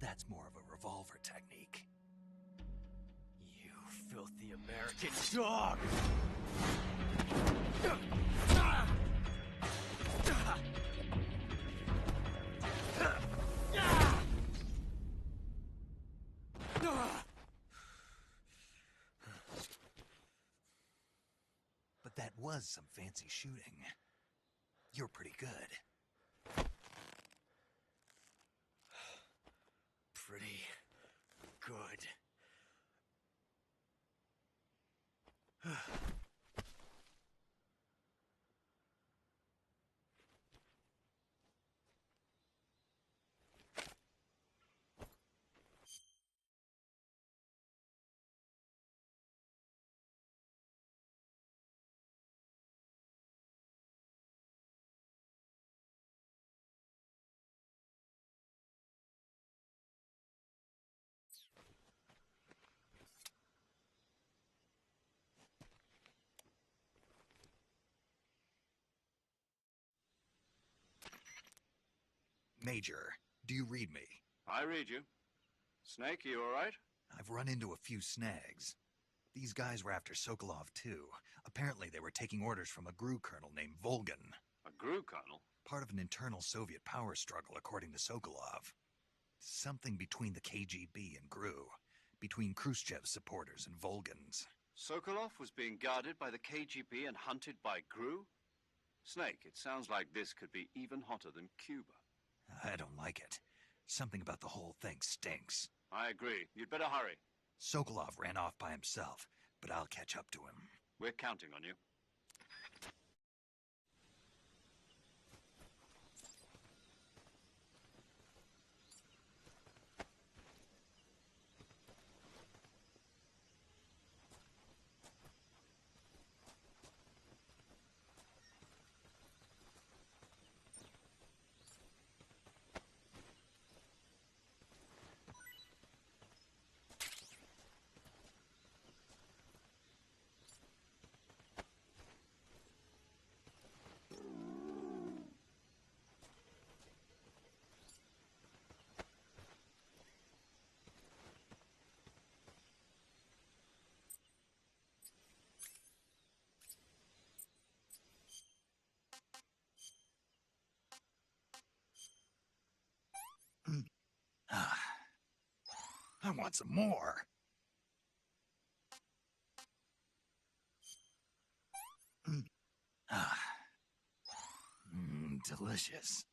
That's more of a revolver technique. You filthy American dog! But that was some fancy shooting. You're pretty good. Pretty good. Major, do you read me? I read you. Snake, you all right? I've run into a few snags. These guys were after Sokolov too. Apparently they were taking orders from a GRU colonel named Volgin. A GRU colonel? Part of an internal Soviet power struggle, according to Sokolov. Something between the KGB and GRU. Between Khrushchev's supporters and Volgin's. Sokolov was being guarded by the KGB and hunted by GRU? Snake, it sounds like this could be even hotter than Cuba. I don't like it. Something about the whole thing stinks. I agree. You'd better hurry. Sokolov ran off by himself, but I'll catch up to him. We're counting on you. I want some more. Delicious.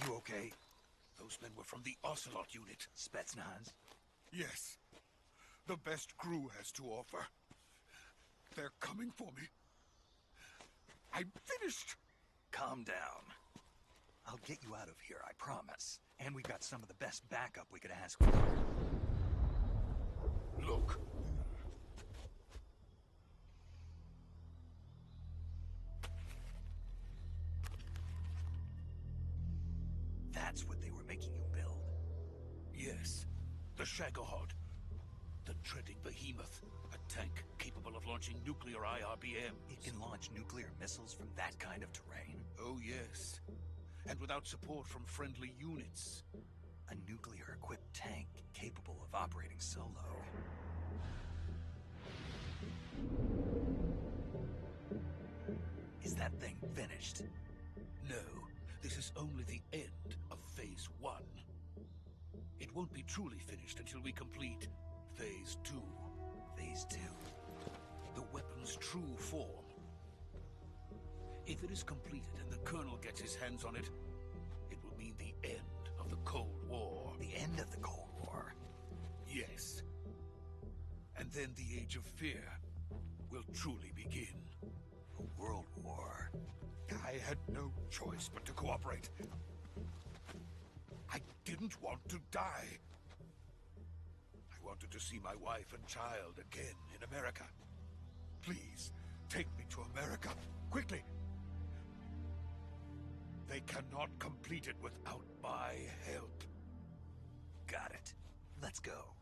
You okay? Those men were from the Ocelot unit. Spetsnaz? Yes. The best GRU has to offer. They're coming for me. I'm finished. Calm down. I'll get you out of here, I promise. And we've got some of the best backup we could ask for. Look. That's what they were making you build? Yes. The Shagohod. The treading behemoth. A tank capable of launching nuclear IRBM. It can launch nuclear missiles from that kind of terrain? Oh, yes. And without support from friendly units. A nuclear-equipped tank capable of operating solo. that thing finished? No, this is only the end of Phase 1. It won't be truly finished until we complete Phase 2. Phase 2. The weapon's true form. If it is completed and the Colonel gets his hands on it, it will mean the end of the Cold War. The end of the Cold War? Yes. And then the Age of Fear will truly begin. A world war. I had no choice but to cooperate. I didn't want to die. I wanted to see my wife and child again in America. Please, take me to America, quickly. They cannot complete it without my help. Got it. Let's go.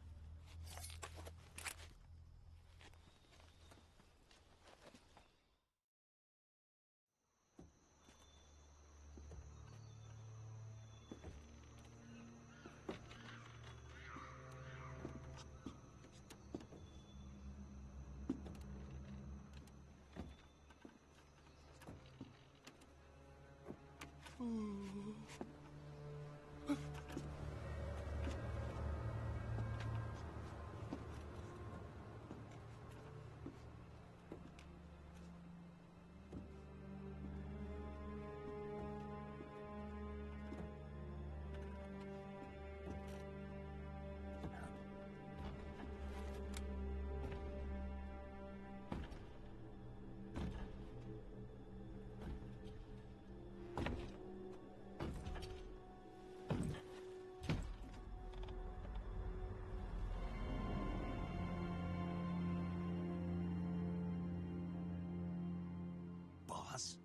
Boss?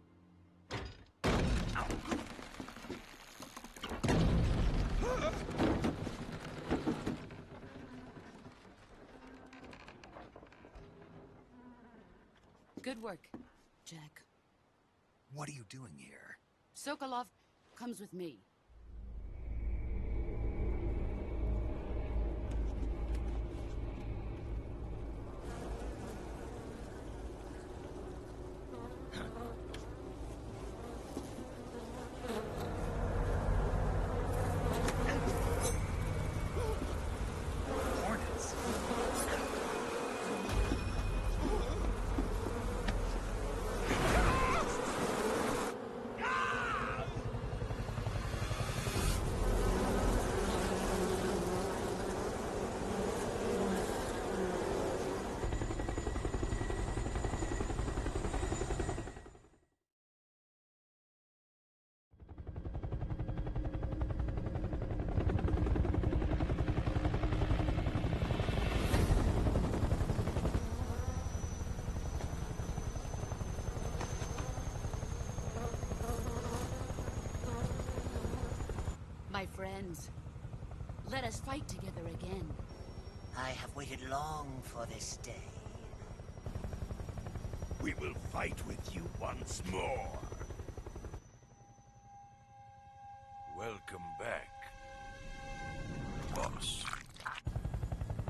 Good work, Jack. What are you doing here? Sokolov comes with me. Hornets? My friends, let us fight together again. I have waited long for this day. We will fight with you once more. Welcome back, boss.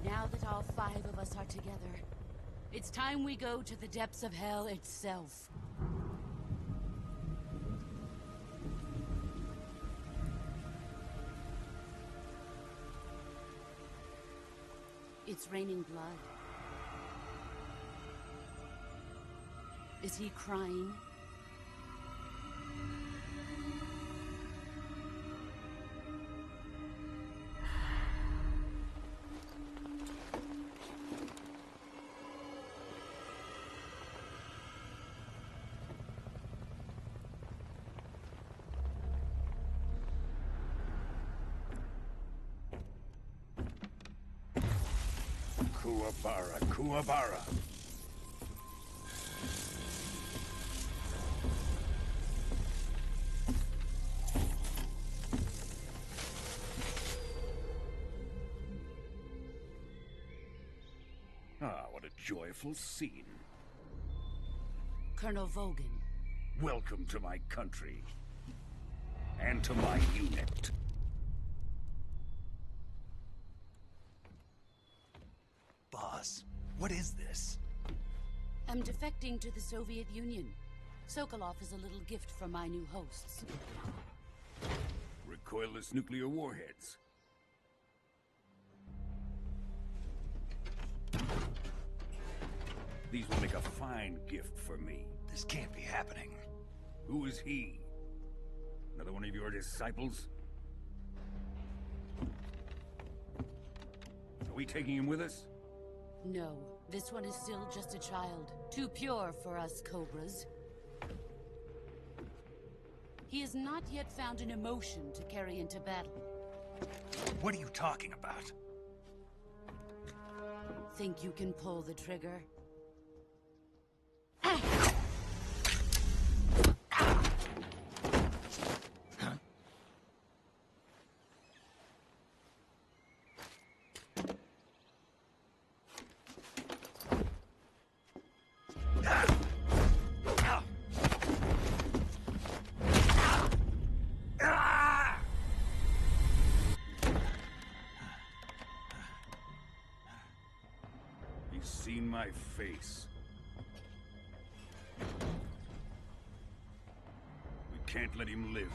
Now that all 5 of us are together, it's time we go to the depths of hell itself. It's raining blood. Is he crying? Kuwabara, Kuwabara. Ah, what a joyful scene. Colonel Vogan. Welcome to my country. And to my unit. Boss, what is this? I'm defecting to the Soviet Union. Sokolov is a little gift from my new hosts. Recoilless nuclear warheads. These will make a fine gift for me. This can't be happening. Who is he? Another one of your disciples? Are we taking him with us? No, this one is still just a child. Too pure for us Cobras. He has not yet found an emotion to carry into battle. What are you talking about? Think you can pull the trigger? He's seen my face. We can't let him live.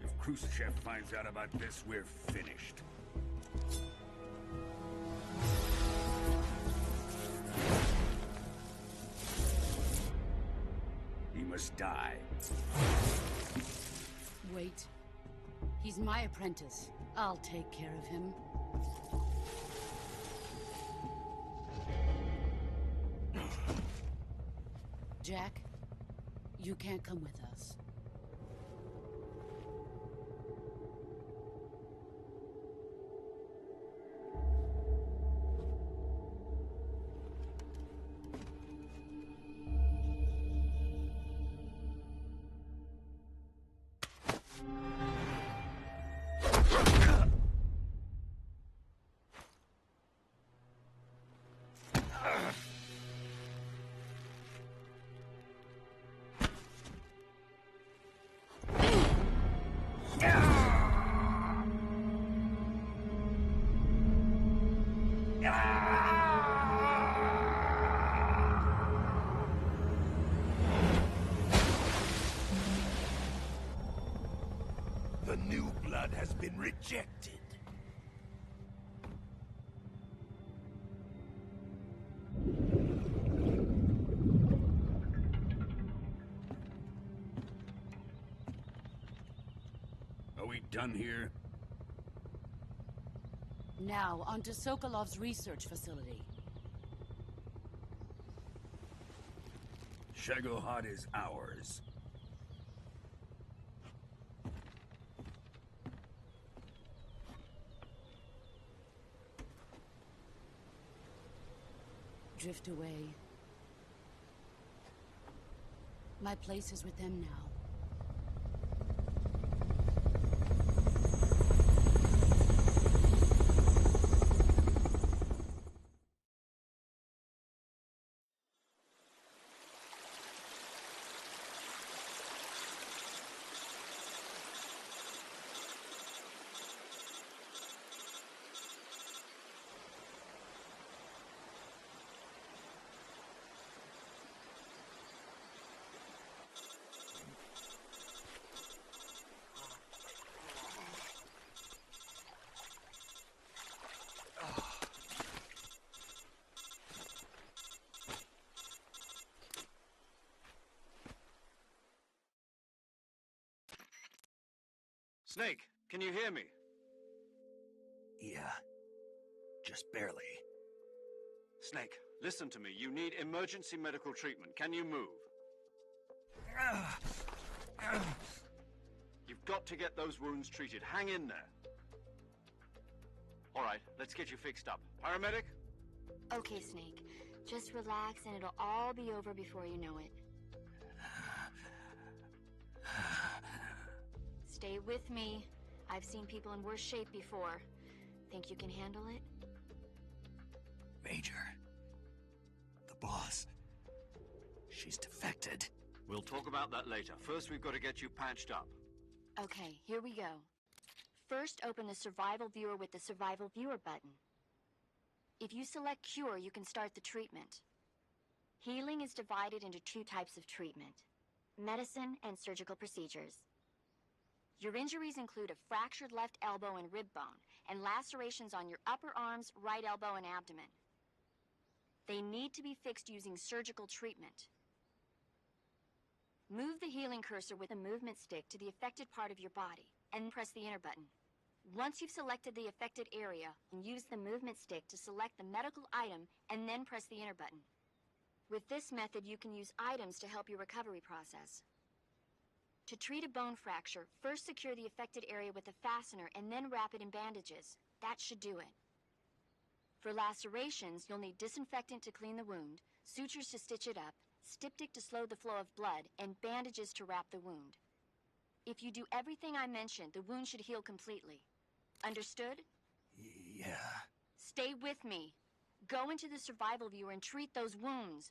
If Khrushchev finds out about this, we're finished. He must die. Wait. He's my apprentice. I'll take care of him. Jack, you can't come with us. The new blood has been rejected. Are we done here? Now, onto Sokolov's research facility. Shagohod is ours. Drift away. My place is with them now. Snake, can you hear me? Yeah. Just barely. Snake, listen to me. You need emergency medical treatment. Can you move? You've got to get those wounds treated. Hang in there. All right, let's get you fixed up. Paramedic? Okay, Snake. Just relax and it'll all be over before you know it. Stay with me. I've seen people in worse shape before. Think you can handle it? Major. The boss. She's defected. We'll talk about that later. First, we've got to get you patched up. Okay, here we go. first open the survival viewer with the survival viewer button. If you select Cure, you can start the treatment. Healing is divided into two types of treatment: medicine and surgical procedures. Your injuries include a fractured left elbow and rib bone, and lacerations on your upper arms, right elbow, and abdomen. They need to be fixed using surgical treatment. Move the healing cursor with a movement stick to the affected part of your body, and press the enter button. Once you've selected the affected area, use the movement stick to select the medical item, and then press the enter button. With this method, you can use items to help your recovery process. To treat a bone fracture, first secure the affected area with a fastener and then wrap it in bandages. That should do it. For lacerations, you'll need disinfectant to clean the wound, sutures to stitch it up, styptic to slow the flow of blood, and bandages to wrap the wound. If you do everything I mentioned, the wound should heal completely. Understood? Yeah. Stay with me. Go into the survival viewer and treat those wounds.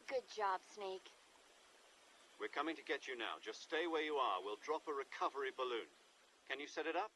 Good job, Snake. We're coming to get you now. Just stay where you are. We'll drop a recovery balloon. Can you set it up?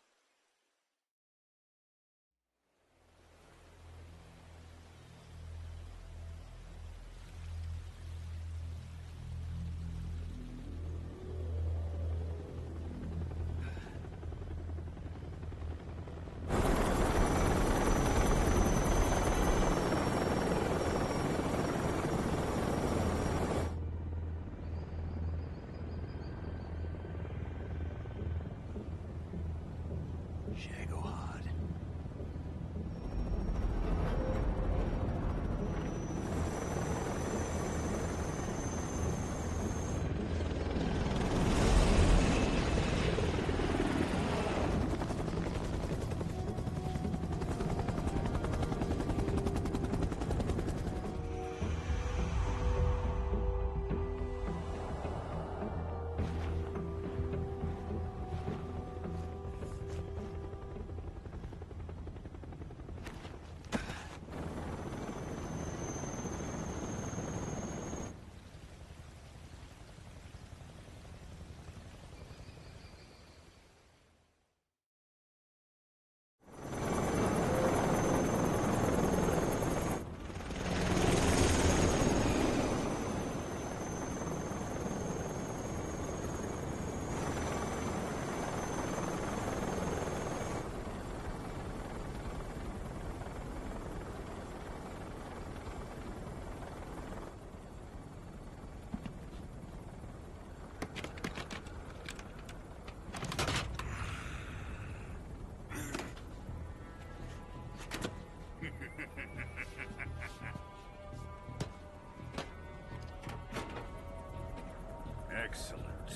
Excellent.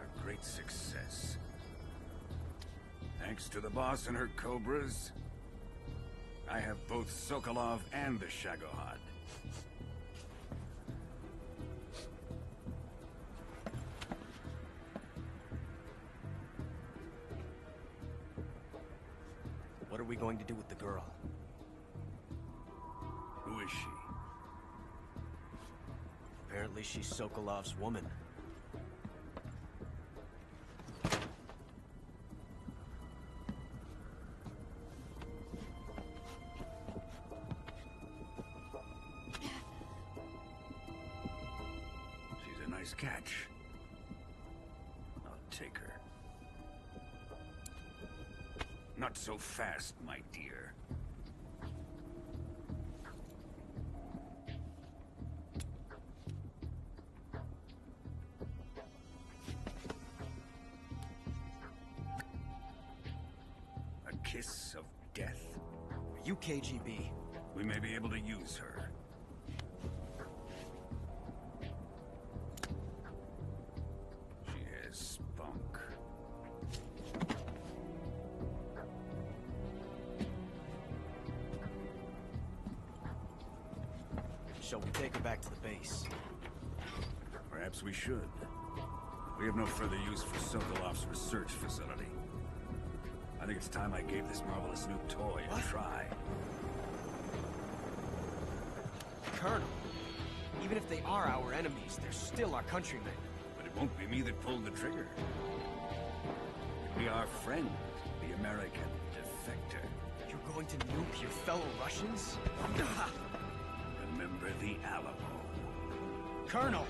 A great success. Thanks to the boss and her cobras, I have both Sokolov and the Shagohod. What are we going to do with the girl? Who is she? Apparently she's Sokolov's woman. She's a nice catch. I'll take her. Not so fast, my dear. A kiss of death? Are you KGB? We may be able to use her. She has spunk. Shall we take her back to the base? Perhaps we should. We have no further use for Sokolov's research facility. I think it's time I gave this marvelous new toy a try. Colonel, even if they are our enemies, they're still our countrymen. But it won't be me that pulled the trigger. It'll be our friend, the American defector. You're going to nuke your fellow Russians? Remember the Alamo. Colonel!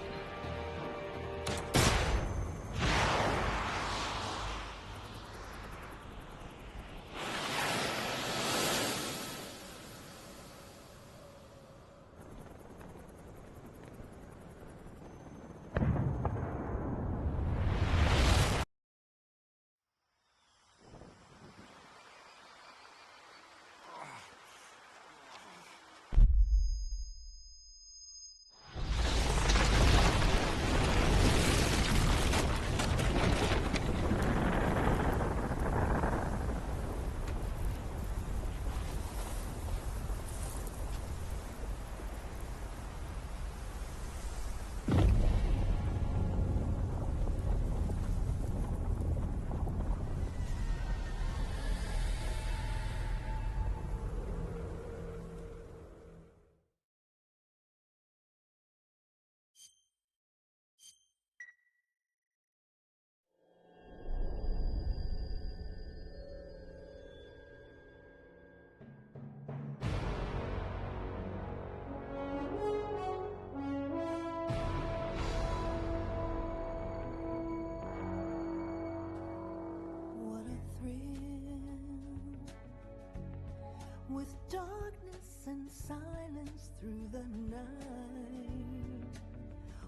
With darkness and silence through the night,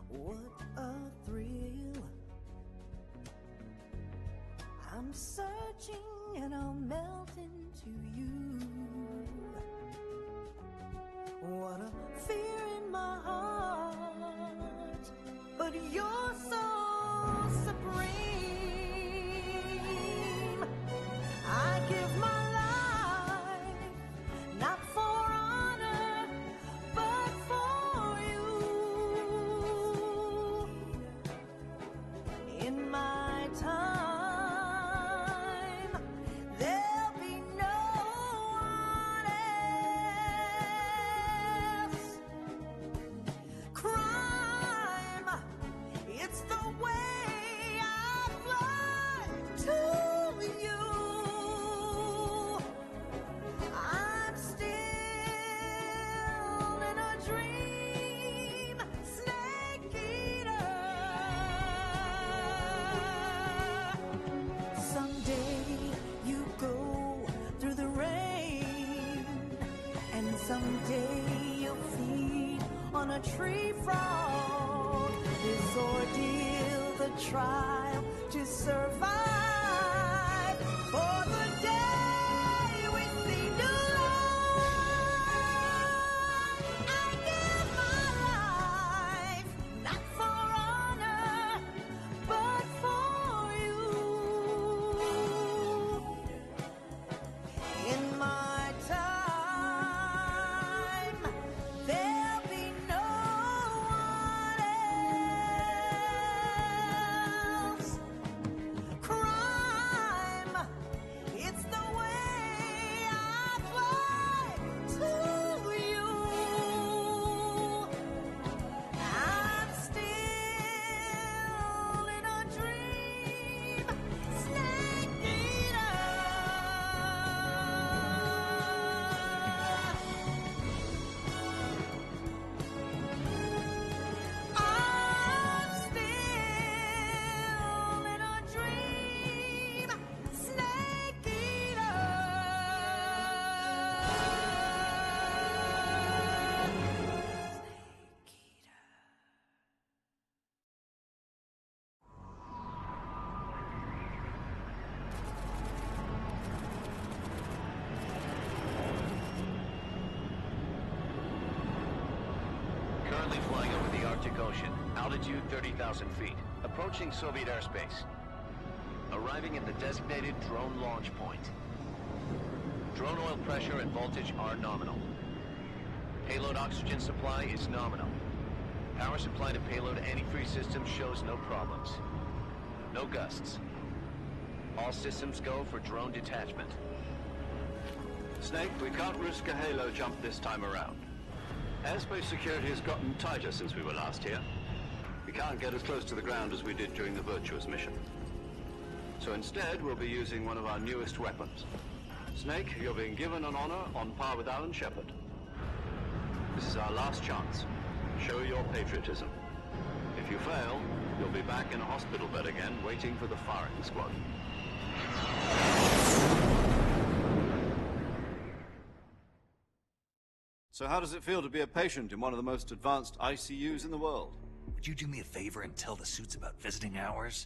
what a thrill. I'm searching and I'll melt into you. What a fear in my heart, but you're so supreme. I give my not for honor, but for you. In my time, there'll be no one else. Crime, it's the way I fly to you. I'm still in a dream, snake eater. Someday you go through the rain, and someday you'll feed on a tree frog. This ordeal, the trial to survive for the day we see new life. I give my life, not for honor, Currently flying over the Arctic Ocean. Altitude 30,000 feet. Approaching Soviet airspace. Arriving at the designated drone launch point. Drone oil pressure and voltage are nominal. Payload oxygen supply is nominal. Power supply to payload antifreeze system shows no problems. No gusts. All systems go for drone detachment. Snake, we can't risk a halo jump this time around. Airspace security has gotten tighter since we were last here. We can't get as close to the ground as we did during the Virtuous mission. So instead, we'll be using one of our newest weapons. Snake, you're being given an honor on par with Alan Shepard. This is our last chance. Show your patriotism. If you fail, you'll be back in a hospital bed again, waiting for the firing squad. So how does it feel to be a patient in one of the most advanced ICUs in the world? Would you do me a favor and tell the suits about visiting hours?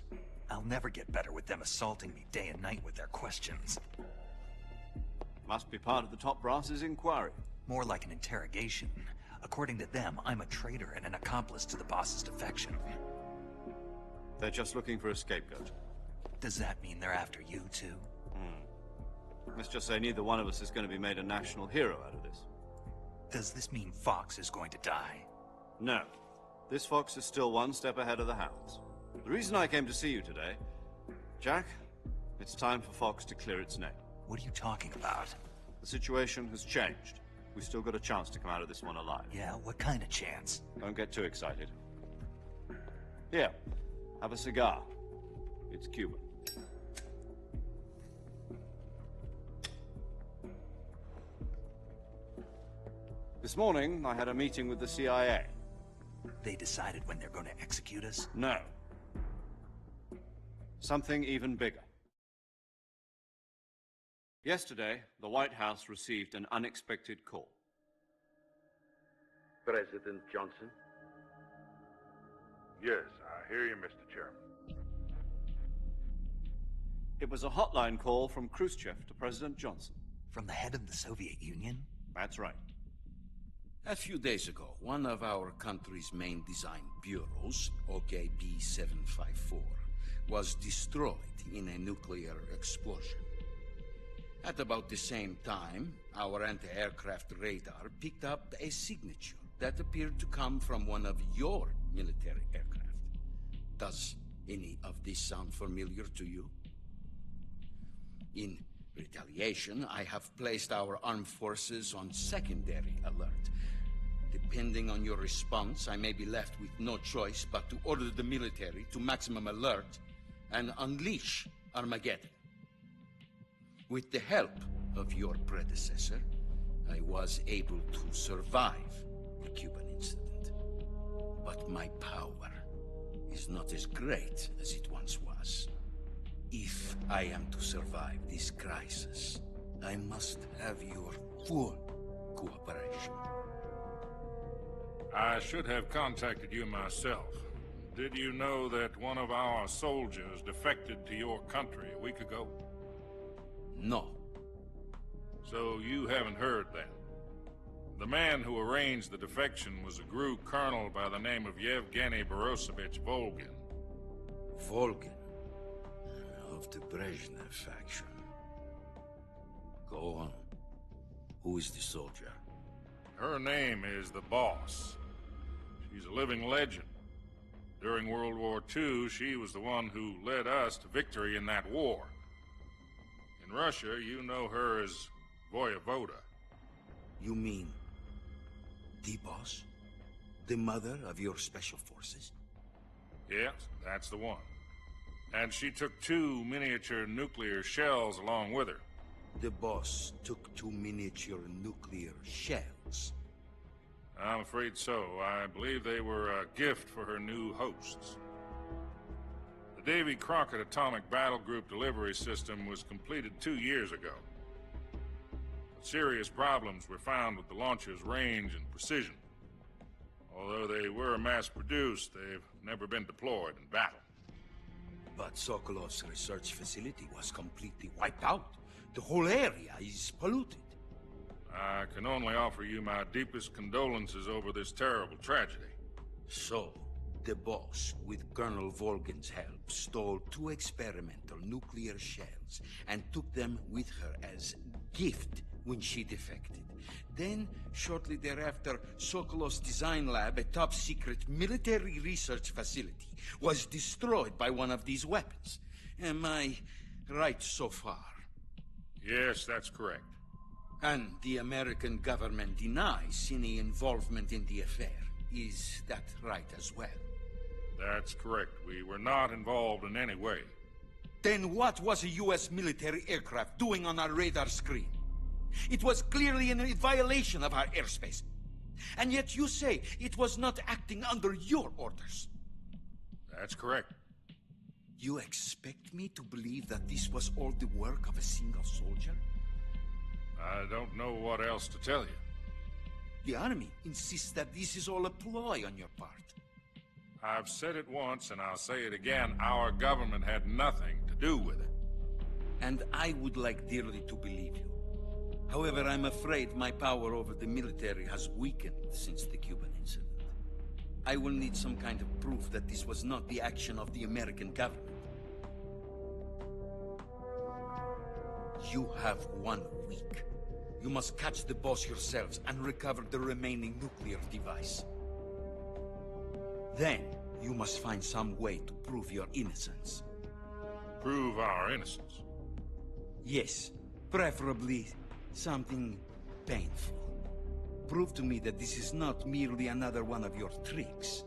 I'll never get better with them assaulting me day and night with their questions. Must be part of the top brass's inquiry. More like an interrogation. According to them, I'm a traitor and an accomplice to the boss's defection. They're just looking for a scapegoat. Does that mean they're after you, too? Let's just say neither one of us is going to be made a national hero out of this. Does this mean Fox is going to die? No. This Fox is still one step ahead of the Hounds. The reason I came to see you today... Jack, it's time for Fox to clear its name. What are you talking about? The situation has changed. We've still got a chance to come out of this one alive. Yeah, what kind of chance? Don't get too excited. Here, have a cigar. It's Cuban. This morning, I had a meeting with the CIA. They decided when they're going to execute us? No. Something even bigger. Yesterday, the White House received an unexpected call. President Johnson? Yes, I hear you, Mr. Chairman. It was a hotline call from Khrushchev to President Johnson. From the head of the Soviet Union? That's right. A few days ago, one of our country's main design bureaus, OKB 754, was destroyed in a nuclear explosion. At about the same time, our anti-aircraft radar picked up a signature that appeared to come from one of your military aircraft. Does any of this sound familiar to you? In retaliation, I have placed our armed forces on secondary alert. Depending on your response, I may be left with no choice but to order the military to maximum alert and unleash Armageddon. With the help of your predecessor, I was able to survive the Cuban incident. But my power is not as great as it once was. If I am to survive this crisis, I must have your full cooperation. I should have contacted you myself. Did you know that one of our soldiers defected to your country a week ago? No. So you haven't heard that. The man who arranged the defection was a GRU colonel by the name of Yevgeny Borosovich Volgin. Volgin? Of the Brezhnev faction. Go on. Who is the soldier? Her name is the Boss. She's a living legend. During World War II, she was the one who led us to victory in that war. In Russia, you know her as Voyevoda. You mean the Boss? The mother of your special forces? Yes, that's the one. And she took 2 miniature nuclear shells along with her. The Boss took 2 miniature nuclear shells? I'm afraid so. I believe they were a gift for her new hosts. The Davy Crockett Atomic Battle Group delivery system was completed 2 years ago. But serious problems were found with the launcher's range and precision. Although they were mass-produced, they've never been deployed in battle. But Sokolov's research facility was completely wiped out. The whole area is polluted. I can only offer you my deepest condolences over this terrible tragedy. So, the boss, with Colonel Volgin's help, stole 2 experimental nuclear shells and took them with her as gift when she defected. Then, shortly thereafter, Sokolov's design lab, a top-secret military research facility, was destroyed by one of these weapons. Am I right so far? Yes, that's correct. And the American government denies any involvement in the affair. Is that right as well? That's correct. We were not involved in any way. Then what was a U.S. military aircraft doing on our radar screen? It was clearly in violation of our airspace. And yet you say it was not acting under your orders. That's correct. You expect me to believe that this was all the work of a single soldier? I don't know what else to tell you. The army insists that this is all a ploy on your part. I've said it once, and I'll say it again. Our government had nothing to do with it. And I would like dearly to believe you. However, I'm afraid my power over the military has weakened since the Cuban incident. I will need some kind of proof that this was not the action of the American government. You have 1 week. You must catch the boss yourselves and recover the remaining nuclear device. Then, you must find some way to prove your innocence. Prove our innocence? Yes, preferably something painful. Prove to me that this is not merely another one of your tricks.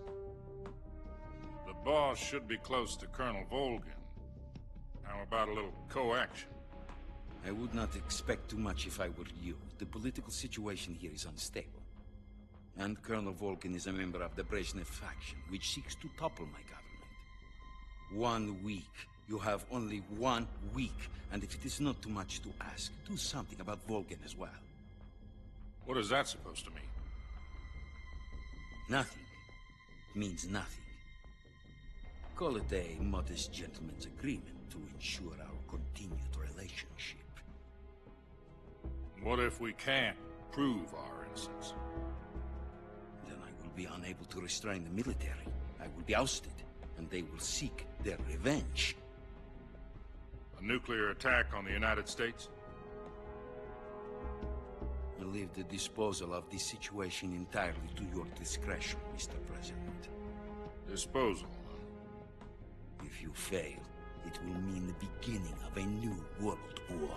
The boss should be close to Colonel Volgin. How about a little co-action? I would not expect too much if I were you. The political situation here is unstable. And Colonel Volgin is a member of the Brezhnev faction, which seeks to topple my government. 1 week. You have only 1 week. And if it is not too much to ask, do something about Volgin as well. What is that supposed to mean? Nothing. It means nothing. Call it a modest gentleman's agreement to ensure our continued relationship. What if we can't prove our innocence? Then I will be unable to restrain the military. I will be ousted, and they will seek their revenge. A nuclear attack on the United States? I leave the disposal of this situation entirely to your discretion, Mr. President. Disposal? If you fail, it will mean the beginning of a new world war.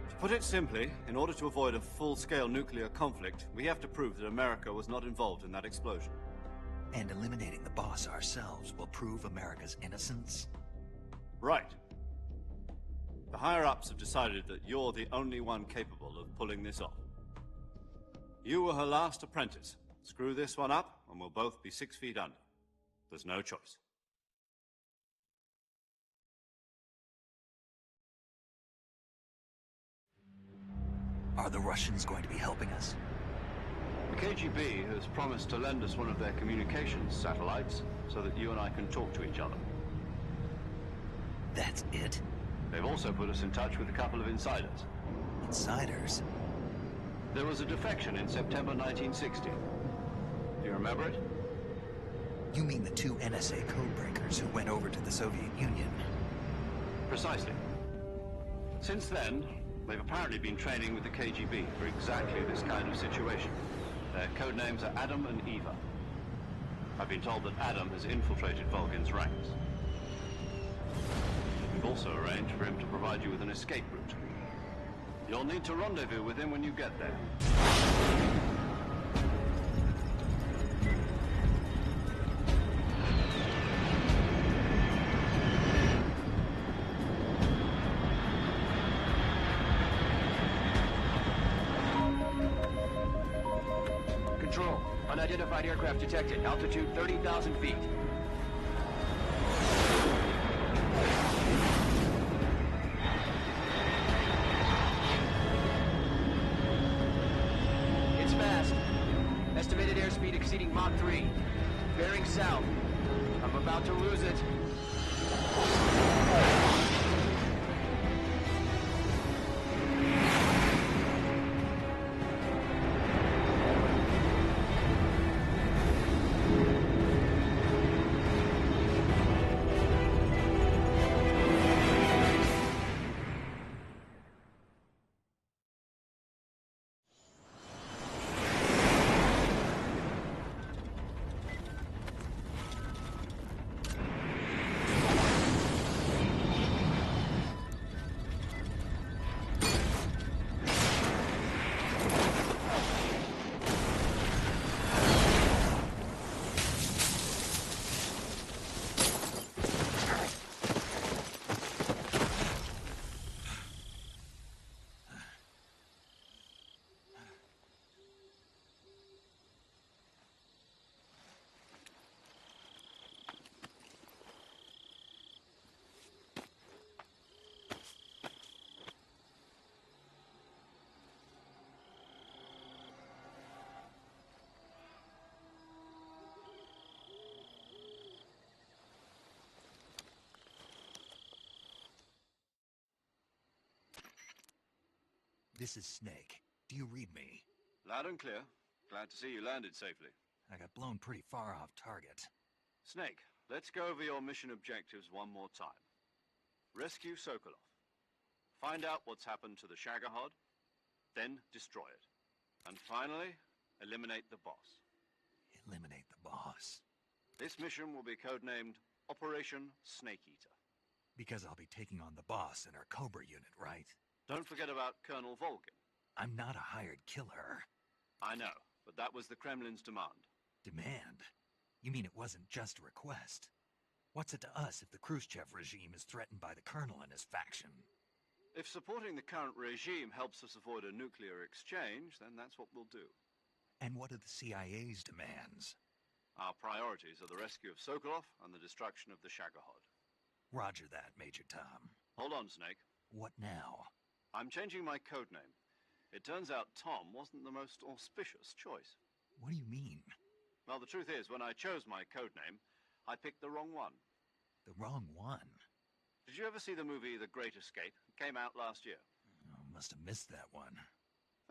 To put it simply, in order to avoid a full-scale nuclear conflict, we have to prove that America was not involved in that explosion. And eliminating the boss ourselves will prove America's innocence? Right. The higher-ups have decided that you're the only one capable of pulling this off. You were her last apprentice. Screw this one up, and we'll both be 6 feet under. There's no choice. Are the Russians going to be helping us? The KGB has promised to lend us one of their communications satellites so that you and I can talk to each other. That's it? They've also put us in touch with a couple of insiders. Insiders? There was a defection in September 1960. Do you remember it? You mean the 2 NSA codebreakers who went over to the Soviet Union? Precisely. Since then, they've apparently been training with the KGB for exactly this kind of situation. Their code names are Adam and Eva. I've been told that Adam has infiltrated Volgin's ranks. We've also arranged for him to provide you with an escape route. You'll need to rendezvous with him when you get there. Control. Unidentified aircraft detected. Altitude 30,000 feet. It's fast. Estimated airspeed exceeding Mach 3. Bearing south. I'm about to lose it. This is Snake. Do you read me? Loud and clear. Glad to see you landed safely. I got blown pretty far off target. Snake, let's go over your mission objectives one more time. Rescue Sokolov. Find out what's happened to the Shagohod, then destroy it. And finally, eliminate the boss. Eliminate the boss. This mission will be codenamed Operation Snake Eater. Because I'll be taking on the boss in our Cobra unit, right? Don't forget about Colonel Volgin. I'm not a hired killer. I know, but that was the Kremlin's demand. Demand? You mean it wasn't just a request? What's it to us if the Khrushchev regime is threatened by the Colonel and his faction? If supporting the current regime helps us avoid a nuclear exchange, then that's what we'll do. And what are the CIA's demands? Our priorities are the rescue of Sokolov and the destruction of the Shagohod. Roger that, Major Tom. Hold on, Snake. What now? I'm changing my codename. It turns out Tom wasn't the most auspicious choice. What do you mean? Well, the truth is, when I chose my codename, I picked the wrong one. The wrong one? Did you ever see the movie The Great Escape? It came out last year. Oh, must have missed that one.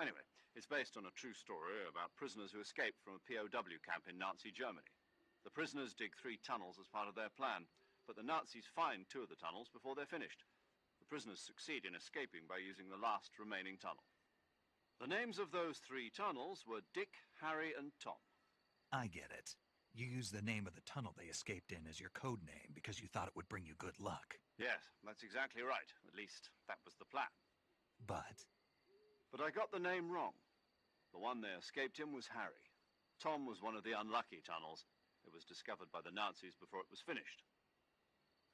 Anyway, it's based on a true story about prisoners who escaped from a POW camp in Nazi Germany. The prisoners dig 3 tunnels as part of their plan, but the Nazis find 2 of the tunnels before they're finished. The prisoners succeed in escaping by using the last remaining tunnel. The names of those 3 tunnels were Dick, Harry, and Tom. I get it. You used the name of the tunnel they escaped in as your code name because you thought it would bring you good luck. Yes, that's exactly right. At least, that was the plan. But I got the name wrong. The one they escaped in was Harry. Tom was one of the unlucky tunnels. It was discovered by the Nazis before it was finished.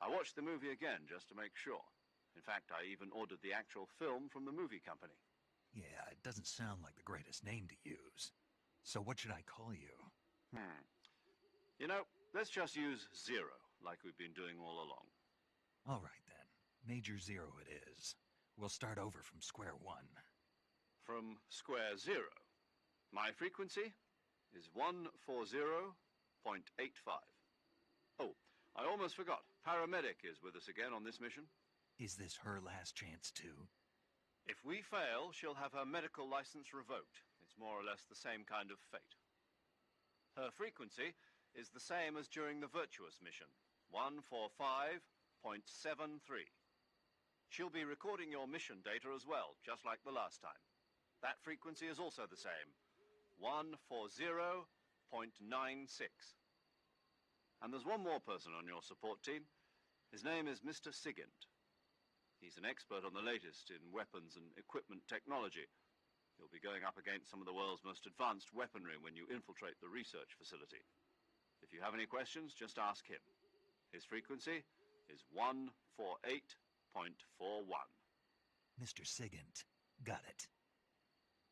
I watched the movie again just to make sure. In fact, I even ordered the actual film from the movie company. yeah, it doesn't sound like the greatest name to use. So what should I call you? You know, let's just use Zero, like we've been doing all along. All right, then. Major Zero it is. We'll start over from square one. From square zero. My frequency is 140.85. Oh, I almost forgot. Paramedic is with us again on this mission. Is this her last chance, too? If we fail, she'll have her medical license revoked. It's more or less the same kind of fate. Her frequency is the same as during the Virtuous mission, 145.73. She'll be recording your mission data as well, just like the last time. That frequency is also the same, 140.96. And there's one more person on your support team. His name is Mr. Sigint. He's an expert on the latest in weapons and equipment technology. You'll be going up against some of the world's most advanced weaponry when you infiltrate the research facility. If you have any questions, just ask him. His frequency is 148.41. Mr. Sigint. Got it.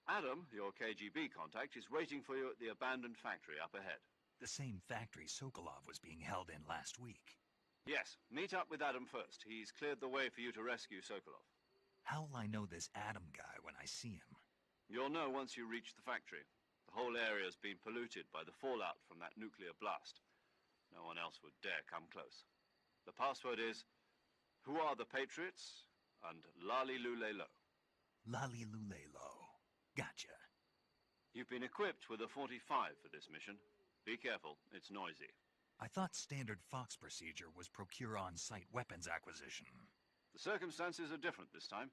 Adam, your KGB contact, is waiting for you at the abandoned factory up ahead. The same factory Sokolov was being held in last week. Yes, meet up with Adam first. He's cleared the way for you to rescue Sokolov. How will I know this Adam guy when I see him? You'll know once you reach the factory. The whole area's been polluted by the fallout from that nuclear blast. No one else would dare come close. The password is, "Who are the Patriots?" and Lali Lule Lo. Lali Lule Lo. Gotcha. You've been equipped with a 45 for this mission. Be careful, it's noisy. I thought standard Fox procedure was procure on-site weapons acquisition. The circumstances are different this time.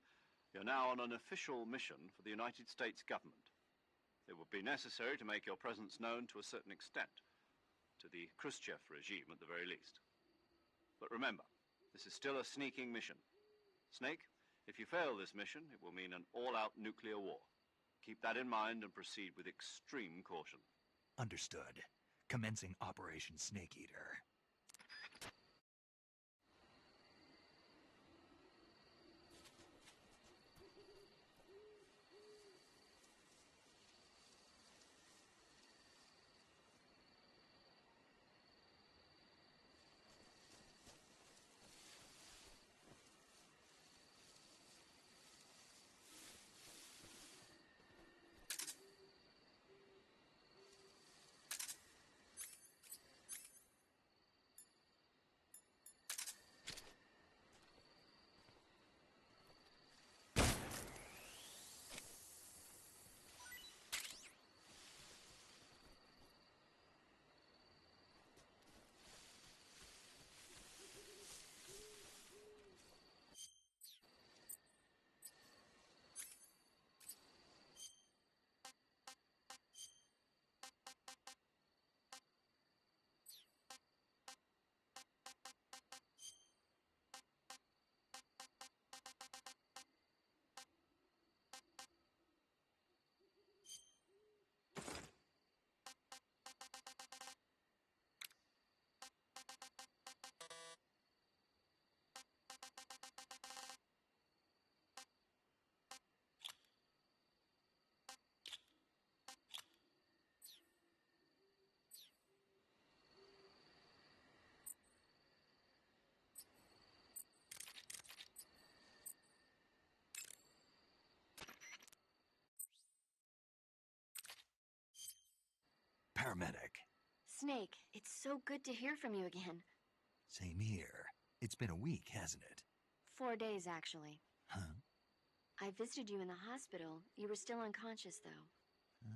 You're now on an official mission for the United States government. It would be necessary to make your presence known to a certain extent, to the Khrushchev regime at the very least. But remember, this is still a sneaking mission. Snake, if you fail this mission, it will mean an all-out nuclear war. Keep that in mind and proceed with extreme caution. Understood. Commencing Operation Snake Eater. Snake, it's so good to hear from you again. Same here. It's been a week, hasn't it? 4 days, actually. Huh? I visited you in the hospital. You were still unconscious, though.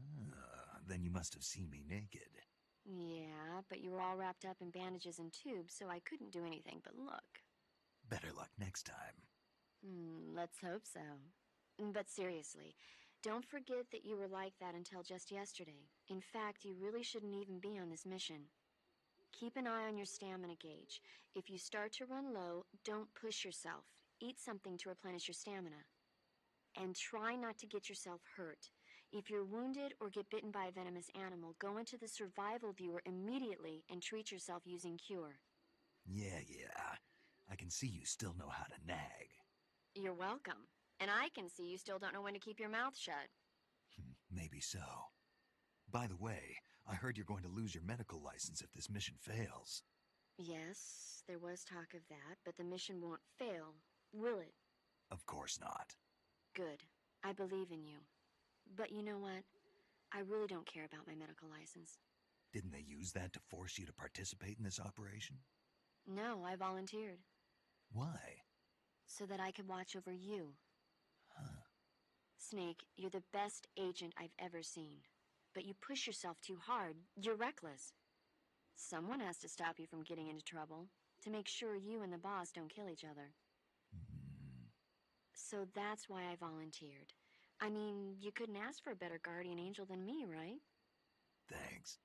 Then you must have seen me naked. Yeah, but you were all wrapped up in bandages and tubes, so I couldn't do anything but look. Better luck next time. Let's hope so. But seriously, don't forget that you were like that until just yesterday. In fact, you really shouldn't even be on this mission. Keep an eye on your stamina gauge. If you start to run low, don't push yourself. Eat something to replenish your stamina. And try not to get yourself hurt. If you're wounded or get bitten by a venomous animal, go into the survival viewer immediately and treat yourself using Cure. Yeah. I can see you still know how to nag. You're welcome. And I can see you still don't know when to keep your mouth shut. Maybe so. By the way, I heard you're going to lose your medical license if this mission fails. Yes, there was talk of that, but the mission won't fail, will it? Of course not. Good. I believe in you. But you know what? I really don't care about my medical license. Didn't they use that to force you to participate in this operation? No, I volunteered. Why? So that I could watch over you. Huh. Snake, you're the best agent I've ever seen. But you push yourself too hard. You're reckless. Someone has to stop you from getting into trouble, to make sure you and the boss don't kill each other. So that's why I volunteered. I mean, you couldn't ask for a better guardian angel than me, right? Thanks.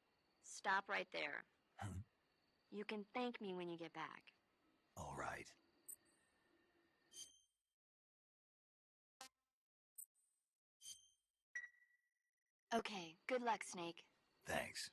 Stop right there. Huh? You can thank me when you get back. All right. Okay, good luck, Snake. Thanks.